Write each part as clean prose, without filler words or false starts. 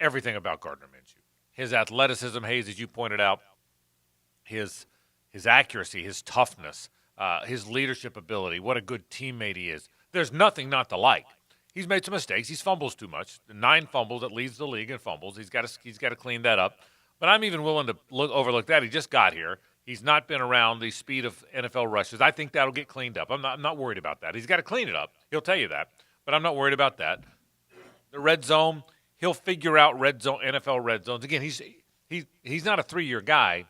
everything about Gardner Minshew. His athleticism, Hayes, as you pointed out, his accuracy, his toughness, his leadership ability, what a good teammate he is. There's nothing not to like. He's made some mistakes. He fumbles too much. 9 fumbles, that leads the league in fumbles. He's got to clean that up. But I'm even willing to overlook that. He just got here. He's not been around the speed of NFL rushes. I think that'll get cleaned up. I'm not worried about that. He's got to clean it up. He'll tell you that. But I'm not worried about that. The red zone, he'll figure out NFL red zones. Again, he's not a 3-year guy.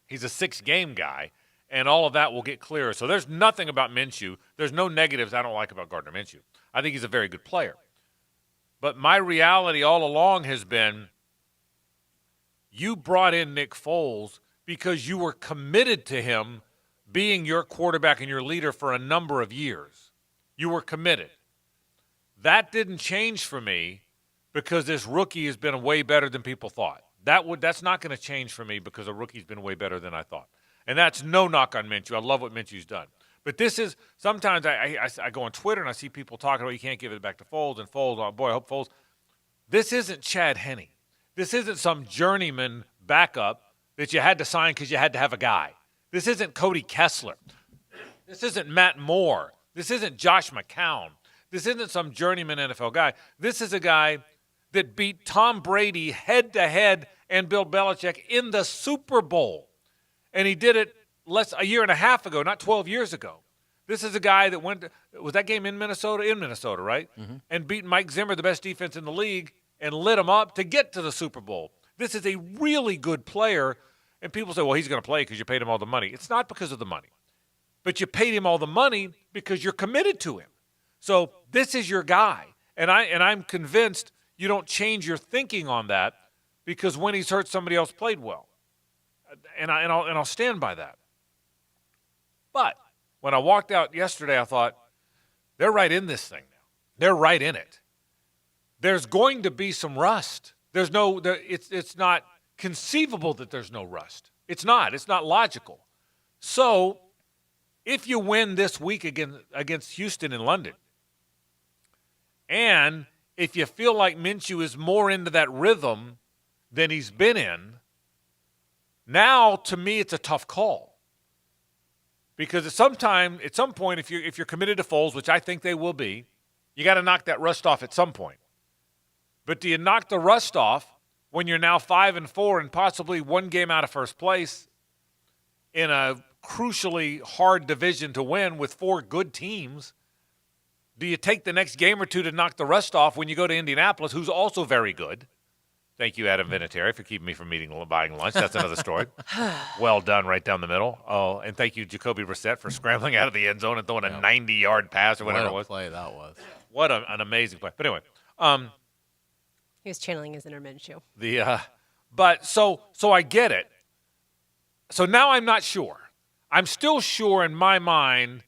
He's a 6-game guy. And all of that will get clearer. So there's nothing about Minshew. There's no negatives I don't like about Gardner Minshew. I think he's a very good player. But my reality all along has been you brought in Nick Foles because you were committed to him being your quarterback and your leader for a number of years. You were committed. That didn't change for me because this rookie has been way better than people thought. That's not going to change for me because a rookie's been way better than I thought. And that's no knock on Minshew. I love what Minshew's done. But this is – sometimes I go on Twitter and I see people talking about you can't give it back to Foles and Foles. Oh, boy, I hope Foles – this isn't Chad Henne. This isn't some journeyman backup that you had to sign because you had to have a guy. This isn't Cody Kessler. This isn't Matt Moore. This isn't Josh McCown. This isn't some journeyman NFL guy. This is a guy that beat Tom Brady head-to-head and Bill Belichick in the Super Bowl. And he did it a year and a half ago, not 12 years ago. This is a guy that was that game in Minnesota? In Minnesota, right? Mm-hmm. And beat Mike Zimmer, the best defense in the league, and lit him up to get to the Super Bowl. This is a really good player. And people say, well, he's going to play because you paid him all the money. It's not because of the money. But you paid him all the money because you're committed to him. So this is your guy. And I'm convinced you don't change your thinking on that because when he's hurt, somebody else played well. And I'll stand by that. But when I walked out yesterday, I thought, they're right in this thing now. They're right in it. There's going to be some rust. It's not conceivable that there's no rust. It's not. It's not logical. So if you win this week against Houston in London, and if you feel like Minshew is more into that rhythm than he's been in, now to me it's a tough call. Because at some point, if you're committed to Foles, which I think they will be, you got to knock that rust off at some point. But do you knock the rust off when you're now 5-4 and possibly one game out of first place in a crucially hard division to win with 4 good teams? Do you take the next game or two to knock the rust off when you go to Indianapolis, who's also very good? Thank you, Adam Vinatieri, for keeping me from buying lunch. That's another story. Well done right down the middle. Oh, and thank you, Jacoby Brissett, for scrambling out of the end zone and throwing a 90-yard pass or whatever it was. What a play that was. What an amazing play. But anyway. He was channeling his inner Minshew. But so I get it. So now I'm not sure. I'm still sure in my mind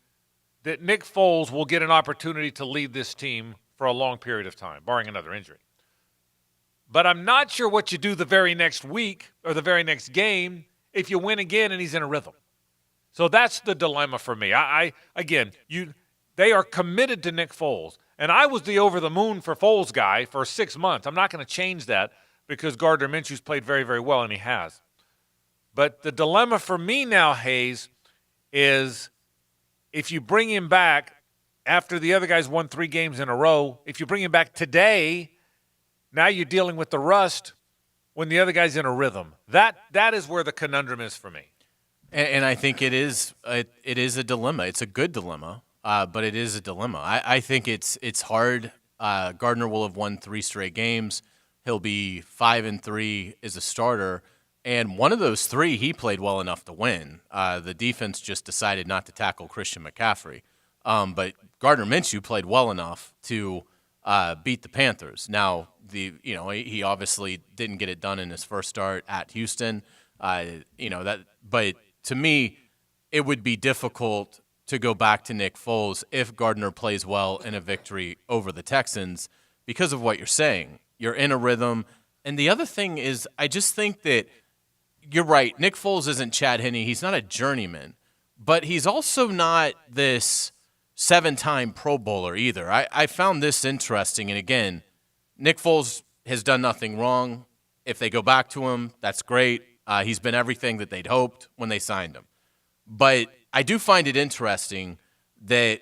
that Nick Foles will get an opportunity to lead this team for a long period of time, barring another injury. But I'm not sure what you do the very next week or the very next game if you win again and he's in a rhythm. So that's the dilemma for me. They are committed to Nick Foles. And I was the over-the-moon for Foles guy for 6 months. I'm not going to change that because Gardner Minshew's played very, very well, and he has. But the dilemma for me now, Hayes, is if you bring him back after the other guys won 3 games in a row, if you bring him back today, now you're dealing with the rust when the other guy's in a rhythm. That is where the conundrum is for me. And I think it is a dilemma. It's a good dilemma, but it is a dilemma. I think it's hard. Gardner will have won 3 straight games. He'll be 5-3 as a starter. And one of those 3, he played well enough to win. The defense just decided not to tackle Christian McCaffrey. But Gardner Minshew played well enough to beat the Panthers. Now, he obviously didn't get it done in his first start at Houston. But to me, it would be difficult to go back to Nick Foles if Gardner plays well in a victory over the Texans because of what you're saying. You're in a rhythm. And the other thing is, I just think that you're right. Nick Foles isn't Chad Henne. He's not a journeyman. But he's also not this 7-time Pro Bowler either. I found this interesting. And again, Nick Foles, has done nothing wrong. If they go back to him, that's great. He's been everything that they'd hoped when they signed him. But I do find it interesting that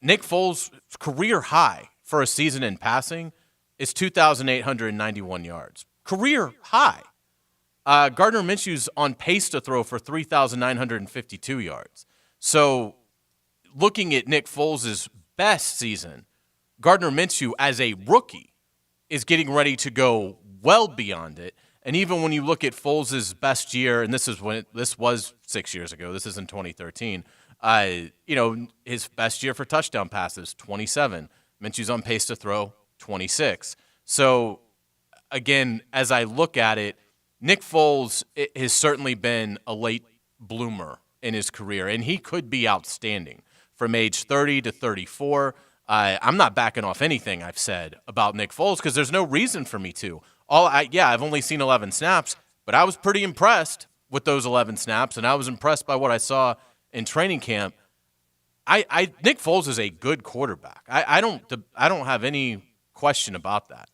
Nick Foles' career high for a season in passing is 2,891 yards. Career high. Gardner Minshew's on pace to throw for 3,952 yards. So looking at Nick Foles' best season, Gardner Minshew as a rookie is getting ready to go well beyond it. And even when you look at Foles' best year, and this was 6 years ago, this is in 2013, his best year for touchdown passes, 27. Minshew's on pace to throw 26. So, again, as I look at it, Nick Foles has certainly been a late bloomer in his career, and he could be outstanding from age 30 to 34. I'm not backing off anything I've said about Nick Foles because there's no reason for me to. I've only seen 11 snaps, but I was pretty impressed with those 11 snaps, and I was impressed by what I saw in training camp. Nick Foles is a good quarterback. I don't have any question about that.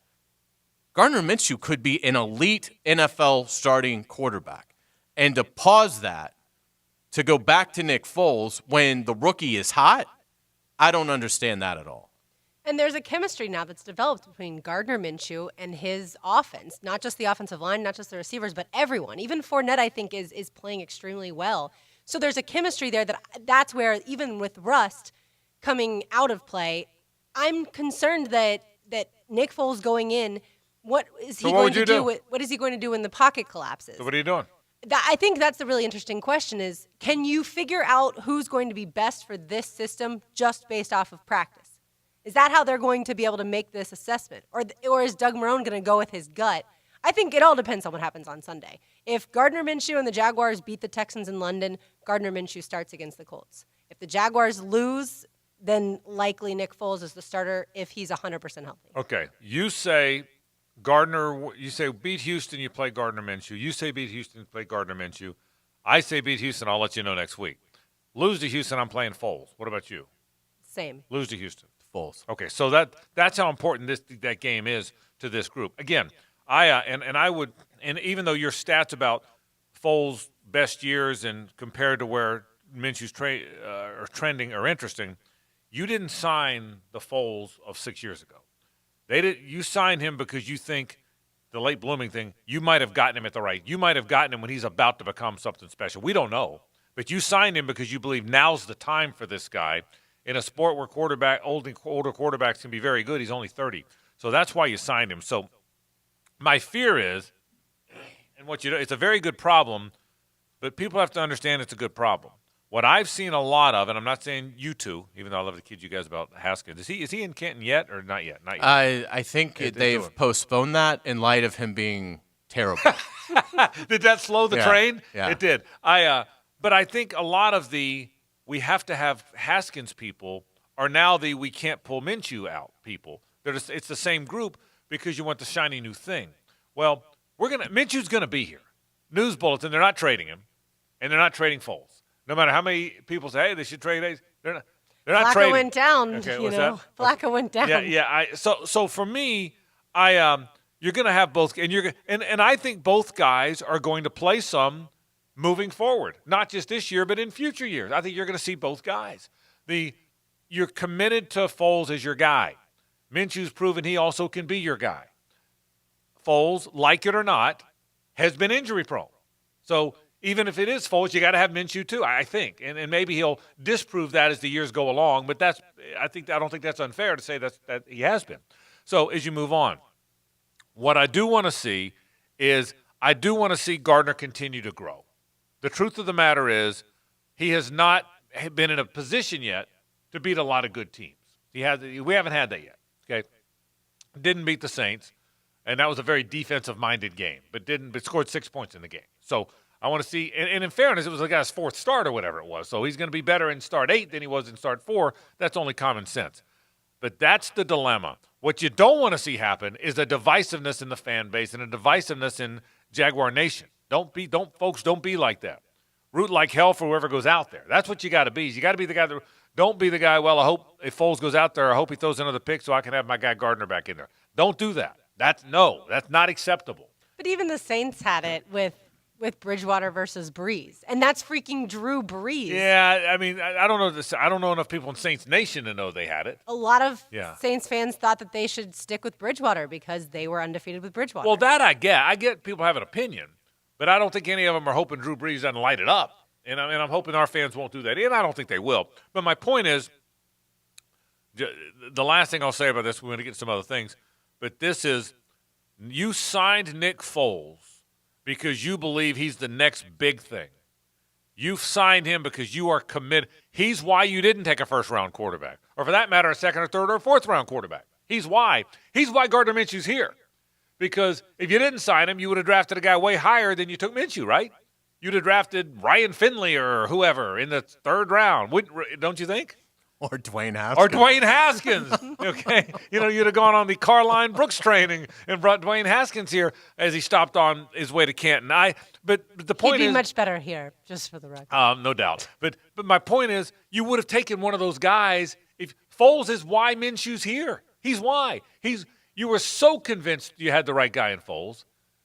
Gardner Minshew could be an elite NFL starting quarterback. And to pause that, to go back to Nick Foles when the rookie is hot, I don't understand that at all. And there's a chemistry now that's developed between Gardner Minshew and his offense, not just the offensive line, not just the receivers, but everyone. Even Fournette, I think, is playing extremely well. So there's a chemistry there that's where, even with Rust coming out of play, I'm concerned that Nick Foles going in, what is he going to do? What is he going to do when the pocket collapses? So what are you doing? I think that's the really interesting question is, can you figure out who's going to be best for this system just based off of practice? Is that how they're going to be able to make this assessment? Or is Doug Marrone going to go with his gut? I think it all depends on what happens on Sunday. If Gardner Minshew and the Jaguars beat the Texans in London, Gardner Minshew starts against the Colts. If the Jaguars lose, then likely Nick Foles is the starter if he's 100% healthy. Okay. You say Gardner, you say beat Houston, you play Gardner Minshew. You say beat Houston, you play Gardner Minshew. I say beat Houston, I'll let you know next week. Lose to Houston, I'm playing Foles. What about you? Same. Lose to Houston. Foles. Okay, so that's how important that game is to this group. Again, I would, and even though your stats about Foles' best years and compared to where Minshew's are trending are interesting, you didn't sign the Foles of 6 years ago. You signed him because you think the late blooming thing, you might have gotten him at the right. You might have gotten him when he's about to become something special. We don't know. But you signed him because you believe now's the time for this guy. In a sport where older quarterbacks can be very good, he's only 30. So that's why you signed him. So my fear is, and it's a very good problem, but people have to understand it's a good problem. What I've seen a lot of, and I'm not saying you two, even though I love to kid you guys about Haskins. Is he in Canton yet or not yet? Not yet. I think they've postponed that in light of him being terrible. Did that slow the train? Yeah. It did. But I think a lot of we have to have Haskins people are now we can't pull Minshew out people. It's the same group because you want the shiny new thing. Well, Minshew's gonna be here. News bulletin, they're not trading him, and they're not trading Foles. No matter how many people say, hey, they should trade Ace, they're not trading. Flacco went down, okay, Flacco went down. Yeah. So for me, you're going to have both, and I think both guys are going to play some moving forward, not just this year, but in future years. I think you're going to see both guys. You're committed to Foles as your guy. Minshew's proven he also can be your guy. Foles, like it or not, has been injury prone. So even if it is Foles, you got to have Minshew too, I think. And maybe he'll disprove that as the years go along, but I don't think that's unfair to say that he has been. So as you move on, what I do want to see is Gardner continue to grow. The truth of the matter is he has not been in a position yet to beat a lot of good teams. We haven't had that yet. Okay, didn't beat the Saints, and that was a very defensive-minded game, but scored 6 points in the game. So I want to see, and in fairness, it was the guy's fourth start or whatever it was. So he's going to be better in start 8 than he was in start 4. That's only common sense. But that's the dilemma. What you don't want to see happen is a divisiveness in the fan base and a divisiveness in Jaguar Nation. Don't be like that. Root like hell for whoever goes out there. That's what you got to be. You got to be the guy that don't be the guy, well, I hope if Foles goes out there, I hope he throws another pick so I can have my guy Gardner back in there. Don't do that. That's not acceptable. But even the Saints had it with Bridgewater versus Breeze, and that's freaking Drew Brees. Yeah, I mean, I don't know this. I don't know enough people in Saints Nation to know they had it. A lot of Yeah. Saints fans thought that they should stick with Bridgewater because they were undefeated with Bridgewater. Well, that I get. I get people have an opinion, but I don't think any of them are hoping Drew Brees doesn't light it up. And I'm hoping our fans won't do that. And I don't think they will. But my point is, the last thing I'll say about this, we're going to get to some other things, but this is, you signed Nick Foles because you believe he's the next big thing. You've signed him because you are committed. He's why you didn't take a first-round quarterback, or for that matter, a second or third or fourth-round quarterback. He's why. He's why Gardner Minshew's here. Because if you didn't sign him, you would have drafted a guy way higher than you took Minshew, right? You'd have drafted Ryan Finley or whoever in the third round, don't you think? Or Dwayne Haskins. Or Dwayne Haskins, okay? You'd have gone on the Carline Brooks training and brought Dwayne Haskins here as he stopped on his way to Canton. But the point He'd is, be much better here, just for the record. no doubt. But my point is, you would have taken one of those guys. If Foles is why Minshew's here, he's why. You were so convinced you had the right guy in Foles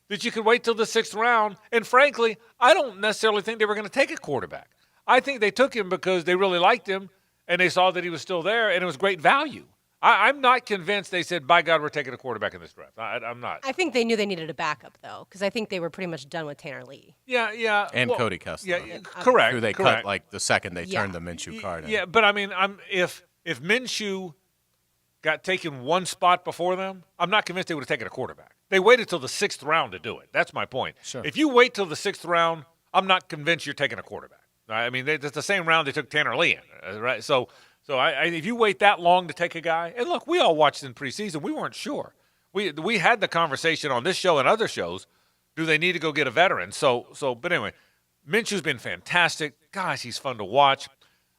that you could wait till the 6th round. And frankly, I don't necessarily think they were going to take a quarterback. I think they took him because they really liked him and they saw that he was still there and it was great value. I'm not convinced they said, by God, we're taking a quarterback in this draft. I'm not. I think they knew they needed a backup, though, because I think they were pretty much done with Tanner Lee. Yeah. And well, Cody Kessler. Yeah, correct. Who they correct. cut like the second they turned the Minshew card in. Yeah, but I mean, if Minshew got taken one spot before them, I'm not convinced they would have taken a quarterback. They waited till the 6th round to do it. That's my point. Sure. If you wait till the 6th round, I'm not convinced you're taking a quarterback. I mean, it's the same round they took Tanner Lee in, right? So if you wait that long to take a guy, and look, we all watched in preseason. We weren't sure. We had the conversation on this show and other shows. Do they need to go get a veteran? But anyway, Minshew's been fantastic. Gosh, he's fun to watch.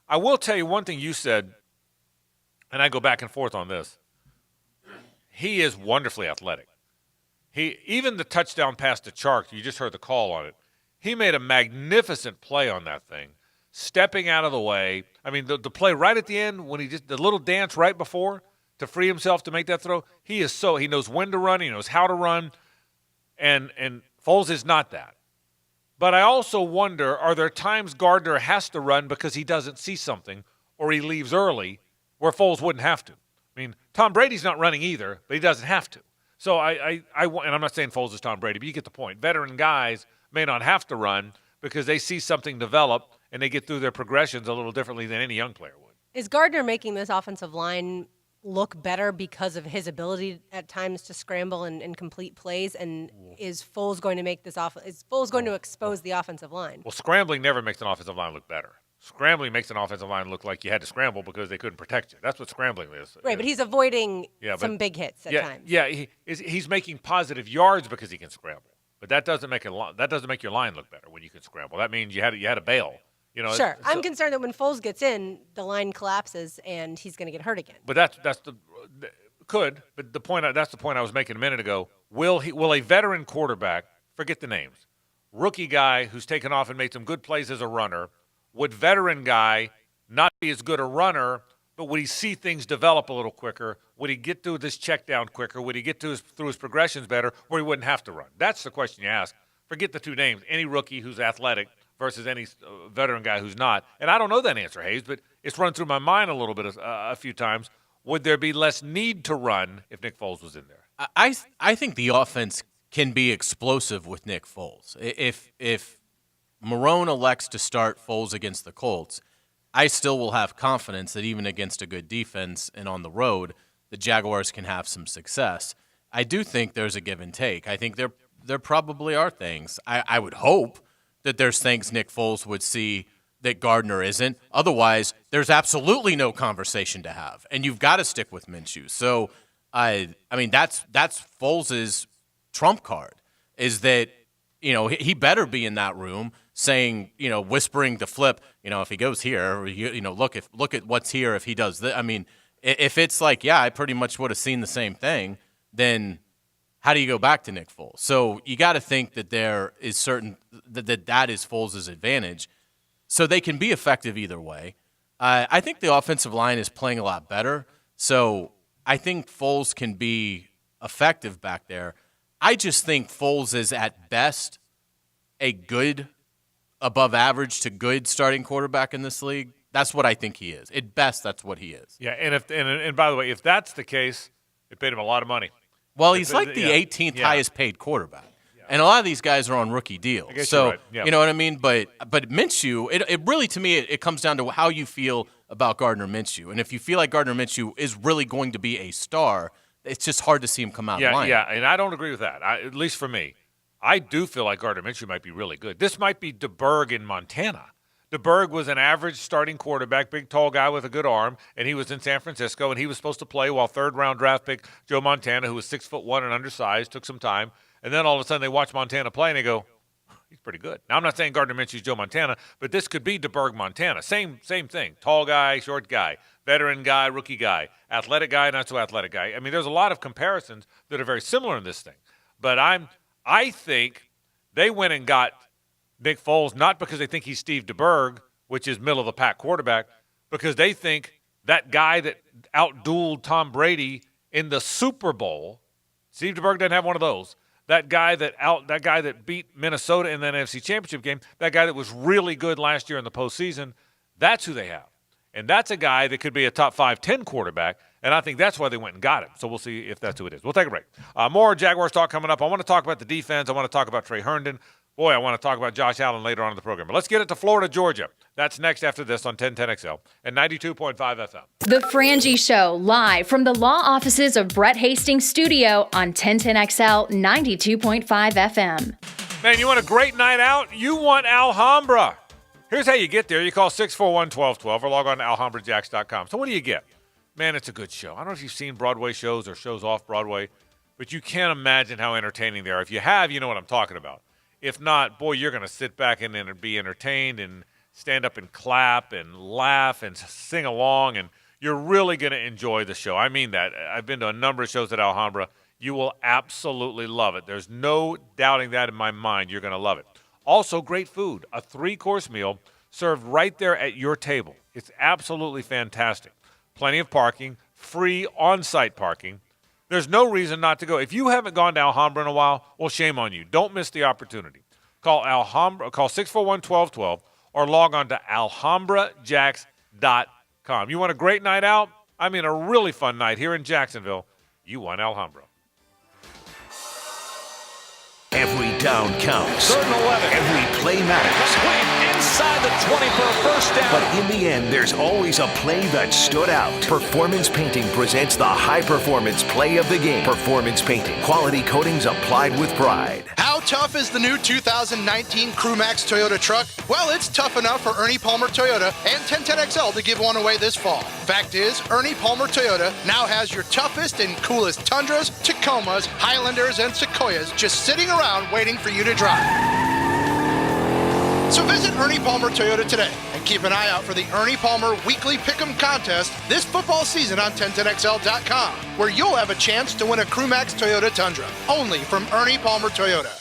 I will tell you one thing you said, and I go back and forth on this. He is wonderfully athletic. Even the touchdown pass to Chark, you just heard the call on it. He made a magnificent play on that thing, stepping out of the way. I mean, the play right at the end when the little dance right before to free himself to make that throw. He knows when to run, he knows how to run, and Foles is not that. But I also wonder, are there times Gardner has to run because he doesn't see something or he leaves early where Foles wouldn't have to? I mean, Tom Brady's not running either, but he doesn't have to. So and I'm not saying Foles is Tom Brady, but you get the point. Veteran guys may not have to run because they see something develop and they get through their progressions a little differently than any young player would. Is Gardner making this offensive line look better because of his ability at times to scramble and complete plays? And is Foles going to make this is Foles going to expose the offensive line? Well, scrambling never makes an offensive line look better. Scrambling makes an offensive line look like you had to scramble because they couldn't protect you. That's what scrambling is. Right, but he's avoiding some big hits at times. Yeah, he's making positive yards because he can scramble. But that doesn't make your line look better when you can scramble. That means you had to bail. Sure. I'm concerned that when Foles gets in, the line collapses and he's going to get hurt again. But that's the point. That's the point I was making a minute ago. Will a veteran quarterback, forget the names, rookie guy who's taken off and made some good plays as a runner, would veteran guy not be as good a runner, but would he see things develop a little quicker? Would he get through this check down quicker? Would he get through his progressions better where he wouldn't have to run? That's the question you ask. Forget the two names. Any rookie who's athletic versus any veteran guy who's not. And I don't know that answer, Hayes, but it's run through my mind a little bit a few times. Would there be less need to run if Nick Foles was in there? I think the offense can be explosive with Nick Foles. If Marrone elects to start Foles against the Colts, I still will have confidence that even against a good defense and on the road, the Jaguars can have some success. I do think there's a give and take. I think there probably are things. I would hope that there's things Nick Foles would see that Gardner isn't. Otherwise, there's absolutely no conversation to have, and you've got to stick with Minshew. So, I mean, that's Foles' trump card is that, he better be in that room saying, whispering to Flip, if he goes here, look at what's here if he does this. I mean, if it's like, yeah, I pretty much would have seen the same thing, then how do you go back to Nick Foles? So you got to think that there is certain that is Foles' advantage. So they can be effective either way. I think the offensive line is playing a lot better. So I think Foles can be effective back there. I just think Foles is at best a good, above average to good starting quarterback in this league. That's what I think he is. At best, that's what he is. Yeah, and by the way, if that's the case, they paid him a lot of money. Well, he's like the 18th highest paid quarterback. And a lot of these guys are on rookie deals. So, right. Yeah. you know what I mean? But Minshew, it really, to me, it comes down to how you feel about Gardner Minshew. And if you feel like Gardner Minshew is really going to be a star, it's just hard to see him come out of line. Yeah, and I don't agree with that, at least for me. I do feel like Gardner Minshew might be really good. This might be DeBerg in Montana. DeBerg was an average starting quarterback, big, tall guy with a good arm, and he was in San Francisco, and he was supposed to play while third-round draft pick Joe Montana, who was 6'1" and undersized, took some time. And then all of a sudden they watch Montana play, and they go, he's pretty good. Now, I'm not saying Gardner Minshew's Joe Montana, but this could be DeBerg Montana. Same thing. Tall guy, short guy, veteran guy, rookie guy, athletic guy, not so athletic guy. I mean, there's a lot of comparisons that are very similar in this thing. But I think they went and got Nick Foles not because they think he's Steve DeBerg, which is middle-of-the-pack quarterback, because they think that guy that outdueled Tom Brady in the Super Bowl, Steve DeBerg doesn't have one of those. That guy that beat Minnesota in that NFC Championship game, that guy that was really good last year in the postseason, that's who they have. And that's a guy that could be a top 5-10 quarterback, and I think that's why they went and got him. So we'll see if that's who it is. We'll take a break. More Jaguars talk coming up. I want to talk about the defense. I want to talk about Trey Herndon. Boy, I want to talk about Josh Allen later on in the program. But let's get it to Florida, Georgia. That's next after this on 1010XL and 92.5 FM. The Frangie Show, live from the law offices of Brett Hastings' studio on 1010XL 92.5 FM. Man, you want a great night out? You want Alhambra. Here's how you get there. You call 641-1212 or log on to alhambrajacks.com. So what do you get? Man, it's a good show. I don't know if you've seen Broadway shows or shows off Broadway, but you can't imagine how entertaining they are. If you have, you know what I'm talking about. If not, boy, you're going to sit back and be entertained and stand up and clap and laugh and sing along, and you're really going to enjoy the show. I mean that. I've been to a number of shows at Alhambra. You will absolutely love it. There's no doubting that in my mind. You're going to love it. Also, great food. A 3-course meal served right there at your table. It's absolutely fantastic. Plenty of parking, free on-site parking. There's no reason not to go. If you haven't gone to Alhambra in a while, well, shame on you. Don't miss the opportunity. Call 641-1212 or log on to alhambrajacks.com. You want a great night out? I mean, a really fun night here in Jacksonville. You want Alhambra. Every down counts. 3rd and 11. Every play matters. Complete inside the 20 for a first down. But in the end, there's always a play that stood out. Performance Painting presents the high-performance play of the game. Performance Painting. Quality coatings applied with pride. How tough is the new 2019 Crewmax Toyota truck? Well, it's tough enough for Ernie Palmer Toyota and 1010XL to give one away this fall. Fact is, Ernie Palmer Toyota now has your toughest and coolest Tundras, Tacomas, Highlanders, and Sequoias just sitting around waiting for you to drive. So visit Ernie Palmer Toyota today and keep an eye out for the Ernie Palmer Weekly Pick'em Contest this football season on 1010XL.com, where you'll have a chance to win a Crewmax Toyota Tundra, only from Ernie Palmer Toyota.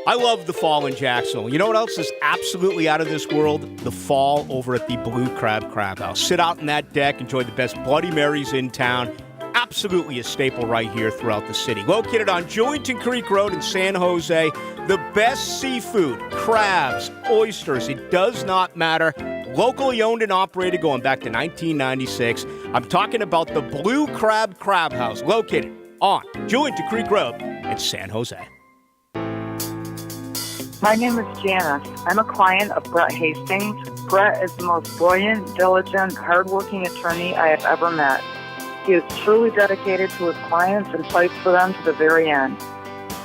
I love the fall in Jacksonville. You know what else is absolutely out of this world? The fall over at the Blue Crab Crab House. Sit out on that deck, enjoy the best Bloody Marys in town. Absolutely a staple right here throughout the city. Located on Jewington Creek Road in San Jose, the best seafood, crabs, oysters, it does not matter. Locally owned and operated going back to 1996. I'm talking about the Blue Crab Crab House, located on Jewington Creek Road in San Jose. My name is Janice. I'm a client of Brett Hastings. Brett is the most brilliant, diligent, hardworking attorney I have ever met. He is truly dedicated to his clients and fights for them to the very end.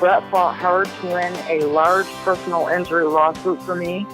Brett fought hard to win a large personal injury lawsuit for me.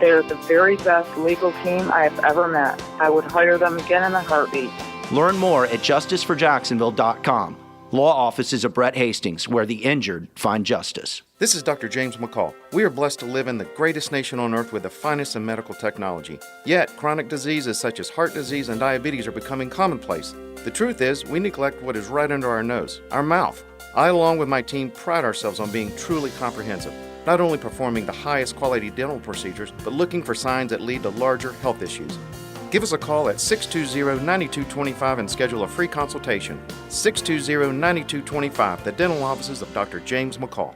They are the very best legal team I have ever met. I would hire them again in a heartbeat. Learn more at justiceforjacksonville.com. Law offices of Brett Hastings, where the injured find justice. This is Dr. James McCall. We are blessed to live in the greatest nation on earth with the finest in medical technology. Yet, chronic diseases such as heart disease and diabetes are becoming commonplace. The truth is, we neglect what is right under our nose, our mouth. I, along with my team, pride ourselves on being truly comprehensive, not only performing the highest quality dental procedures, but looking for signs that lead to larger health issues. Give us a call at 620-9225 and schedule a free consultation. 620-9225, the dental offices of Dr. James McCall.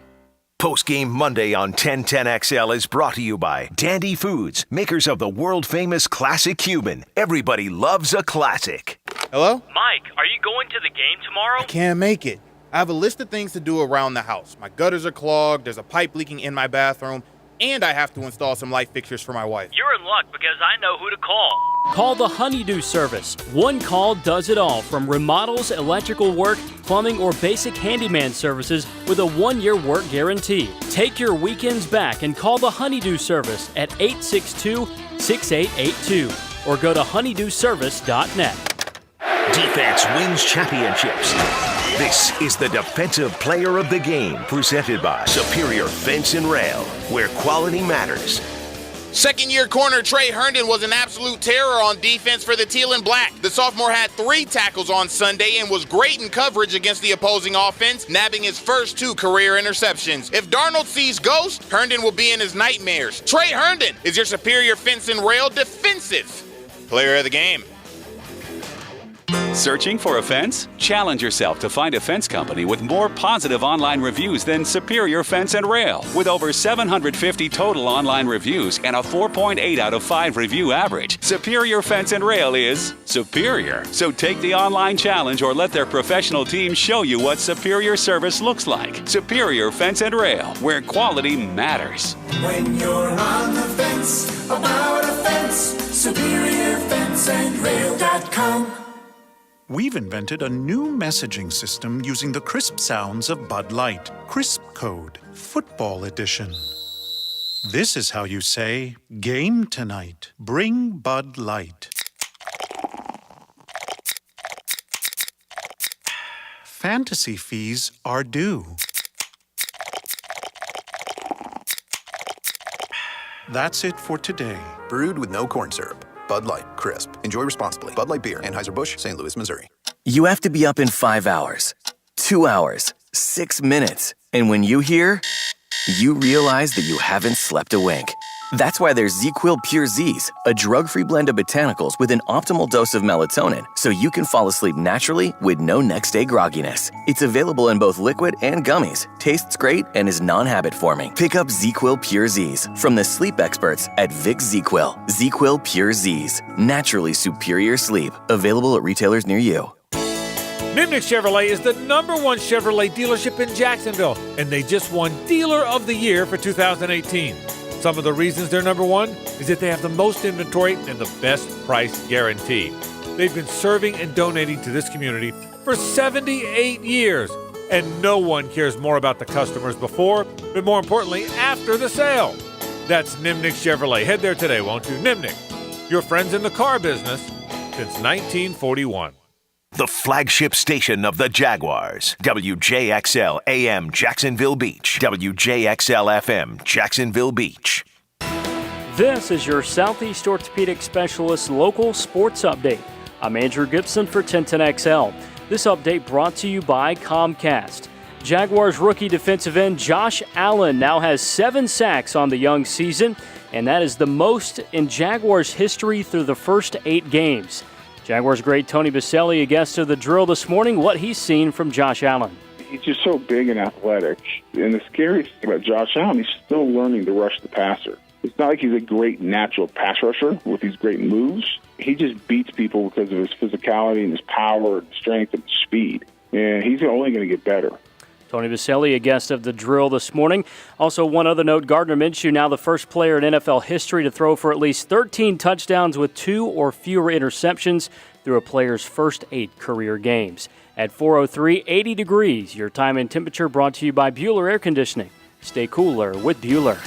Post-Game Monday on 1010XL is brought to you by Dandy Foods, makers of the world-famous Classic Cuban. Everybody loves a classic. Hello? Mike, are you going to the game tomorrow? I can't make it. I have a list of things to do around the house. My gutters are clogged, there's a pipe leaking in my bathroom, and I have to install some light fixtures for my wife. You're in luck because I know who to call. Call the Honeydew Service. One call does it all, from remodels, electrical work, plumbing, or basic handyman services with a 1-year work guarantee. Take your weekends back and call the Honeydew Service at 862-6882 or go to honeydewservice.net. Defense wins championships. This is the Defensive Player of the Game, presented by Superior Fence and Rail, where quality matters. Second-year corner Trey Herndon was an absolute terror on defense for the Teal and Black. The sophomore had 3 tackles on Sunday and was great in coverage against the opposing offense, nabbing his first 2 career interceptions. If Darnold sees ghosts, Herndon will be in his nightmares. Trey Herndon is your Superior Fence and Rail Defensive Player of the Game. Searching for a fence? Challenge yourself to find a fence company with more positive online reviews than Superior Fence and Rail. With over 750 total online reviews and a 4.8 out of 5 review average, Superior Fence and Rail is superior. So take the online challenge or let their professional team show you what superior service looks like. Superior Fence and Rail, where quality matters. When you're on the fence about a fence, SuperiorFenceandRail.com. We've invented a new messaging system using the crisp sounds of Bud Light. Crisp Code, Football Edition. This is how you say, game tonight. Bring Bud Light. Fantasy fees are due. That's it for today. Brewed with no corn syrup. Bud Light, crisp. Enjoy responsibly. Bud Light Beer, Anheuser-Busch, St. Louis, Missouri. You have to be up in 5 hours, 2 hours, 6 minutes. And when you hear, you realize that you haven't slept a wink. That's why there's ZzzQuil Pure Z's, a drug-free blend of botanicals with an optimal dose of melatonin, so you can fall asleep naturally with no next-day grogginess. It's available in both liquid and gummies, tastes great, and is non-habit forming. Pick up ZzzQuil Pure Z's from the sleep experts at Vic ZzzQuil. ZzzQuil Pure Z's, naturally superior sleep. Available at retailers near you. Nimnick Chevrolet is the #1 Chevrolet dealership in Jacksonville, and they just won Dealer of the Year for 2018. Some of the reasons they're #1 is that they have the most inventory and the best price guarantee. They've been serving and donating to this community for 78 years, and no one cares more about the customers before, but more importantly, after the sale. That's Nimnick Chevrolet. Head there today, won't you? Nimnick, your friends in the car business since 1941. The flagship station of the Jaguars. WJXL AM Jacksonville Beach. WJXL FM Jacksonville Beach. This is your Southeast Orthopedic Specialist local sports update. I'm Andrew Gibson for 1010XL. This update brought to you by Comcast. Jaguars rookie defensive end Josh Allen now has 7 sacks on the young season, and that is the most in Jaguars history through the first 8 games. Jaguars great Tony Baselli, a guest of the drill this morning, what he's seen from Josh Allen. He's just so big and athletic. And the scariest thing about Josh Allen, he's still learning to rush the passer. It's not like he's a great natural pass rusher with these great moves. He just beats people because of his physicality and his power and strength and speed. And he's only going to get better. Tony Baselli, a guest of the drill this morning. Also, one other note, Gardner Minshew, now the first player in NFL history to throw for at least 13 touchdowns with 2 or fewer interceptions through a player's first 8 career games. At 4:03, 80 degrees, your time and temperature brought to you by Bueller Air Conditioning. Stay cooler with Bueller.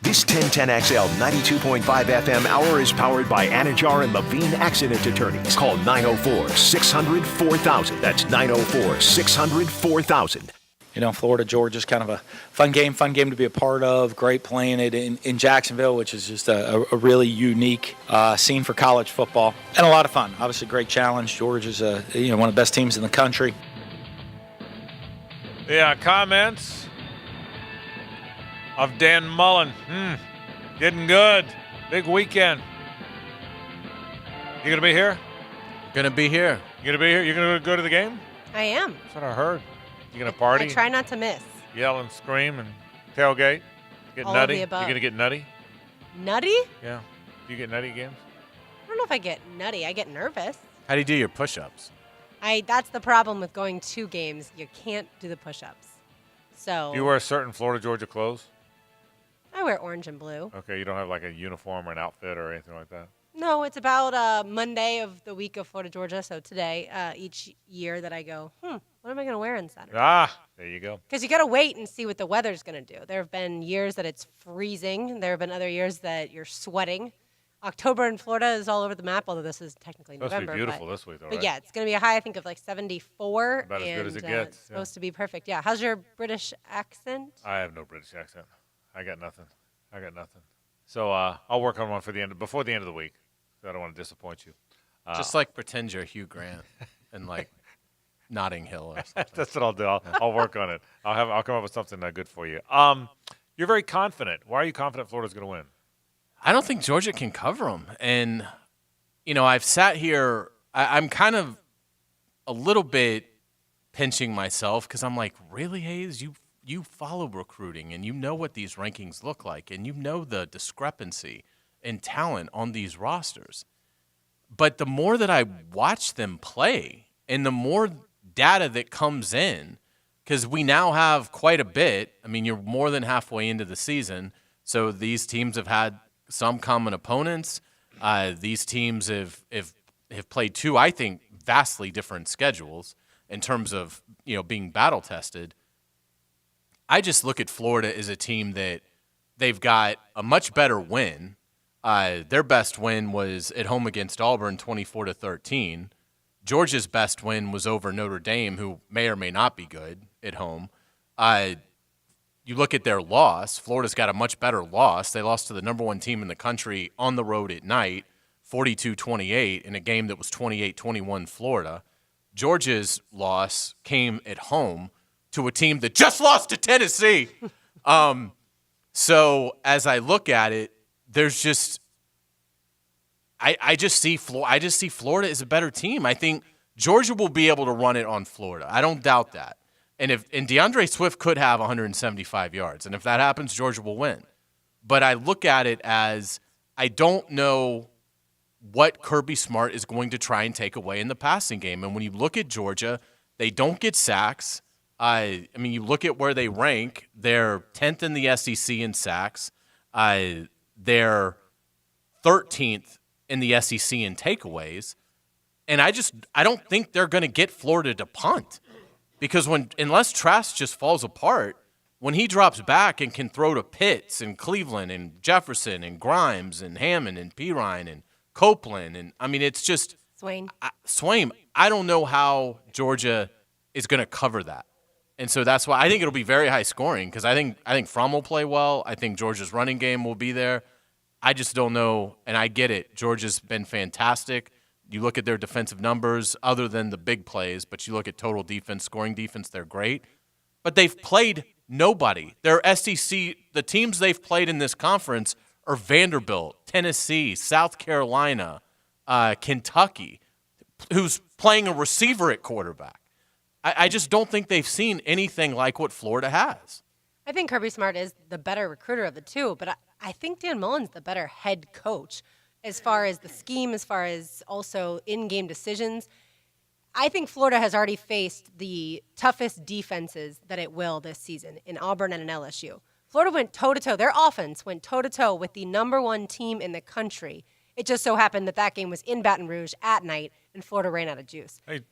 This 1010XL 92.5 FM hour is powered by Anajar and Levine Accident Attorneys. Call 904-600-4000. That's 904-600-4000. You know, Florida-Georgia's kind of a fun game to be a part of. Great playing it in Jacksonville, which is just a really unique scene for college football. And a lot of fun. Obviously, great challenge. Georgia's one of the best teams in the country. Yeah, comments of Dan Mullen. Getting good. Big weekend. You gonna be here? Gonna be here. You gonna be here? You gonna go to the game? I am. That's what I heard. You gonna party? I try not to miss. Yell and scream and tailgate? Get All nutty? of the above. You gonna get nutty? Nutty? Yeah. Do you get nutty games? I don't know if I get nutty. I get nervous. How do you do your push-ups? That's the problem with going to games. You can't do the push-ups. So Do you wear certain Florida Georgia clothes? I wear orange and blue. Okay, you don't have like a uniform or an outfit or anything like that? No, it's about Monday of the week of Florida, Georgia. So today, each year that I go, what am I going to wear on Saturday? There you go. Because you got to wait and see what the weather's going to do. There have been years that it's freezing. There have been other years that you're sweating. October in Florida is all over the map, although this is technically Must November. be beautiful this week, though, But right? yeah, it's going to be a high, I think, of like 74. About as good as it and, gets, It's supposed to be perfect. Yeah. How's your British accent? I have no British accent. I got nothing. So I'll work on one before the end of the week. I don't want to disappoint you. Just like pretend you're Hugh Grant and like Notting Hill or something. That's what I'll do. I'll work on it. I'll come up with something good for you. You're very confident. Why are you confident Florida's going to win? I don't think Georgia can cover them. And, I've sat here. I'm kind of a little bit pinching myself because I'm like, really, Hayes? You follow recruiting and you know what these rankings look like and you know the discrepancy in talent on these rosters. But the more that I watch them play and the more data that comes in, because we now have quite a bit. I mean, you're more than halfway into the season, so these teams have had some common opponents. These teams have played two, I think, vastly different schedules in terms of being battle tested. I just look at Florida as a team that they've got a much better win. Their best win was at home against Auburn, 24-13. Georgia's best win was over Notre Dame, who may or may not be good at home. You look at their loss, Florida's got a much better loss. They lost to the number one team in the country on the road at night, 42-28, in a game that was 28-21 Florida. Georgia's loss came at home to a team that just lost to Tennessee. So as I look at it, there's just I just see Florida as a better team. I think Georgia will be able to run it on Florida. I don't doubt that. And DeAndre Swift could have 175 yards, and if that happens, Georgia will win. But I look at it as I don't know what Kirby Smart is going to try and take away in the passing game. And when you look at Georgia, they don't get sacks. I mean, you look at where they rank. They're 10th in the SEC in sacks. They're 13th in the SEC in takeaways. And I don't think they're going to get Florida to punt. Because unless Trask just falls apart, when he drops back and can throw to Pitts and Cleveland and Jefferson and Grimes and Hammond and Pirine and Copeland, and I mean, it's just Swain. I don't know how Georgia is going to cover that. And so that's why I think it'll be very high scoring because I think Fromm will play well. I think Georgia's running game will be there. I just don't know, and I get it. Georgia's been fantastic. You look at their defensive numbers other than the big plays, but you look at total defense, scoring defense, they're great. But they've played nobody. Their SEC, the teams they've played in this conference are Vanderbilt, Tennessee, South Carolina, Kentucky, who's playing a receiver at quarterback. I just don't think they've seen anything like what Florida has. I think Kirby Smart is the better recruiter of the two, but I think Dan Mullen's the better head coach as far as the scheme, as far as also in-game decisions. I think Florida has already faced the toughest defenses that it will this season in Auburn and in LSU. Florida went toe-to-toe. Their offense went toe-to-toe with the number one team in the country. It just so happened that game was in Baton Rouge at night, and Florida ran out of juice. Hey,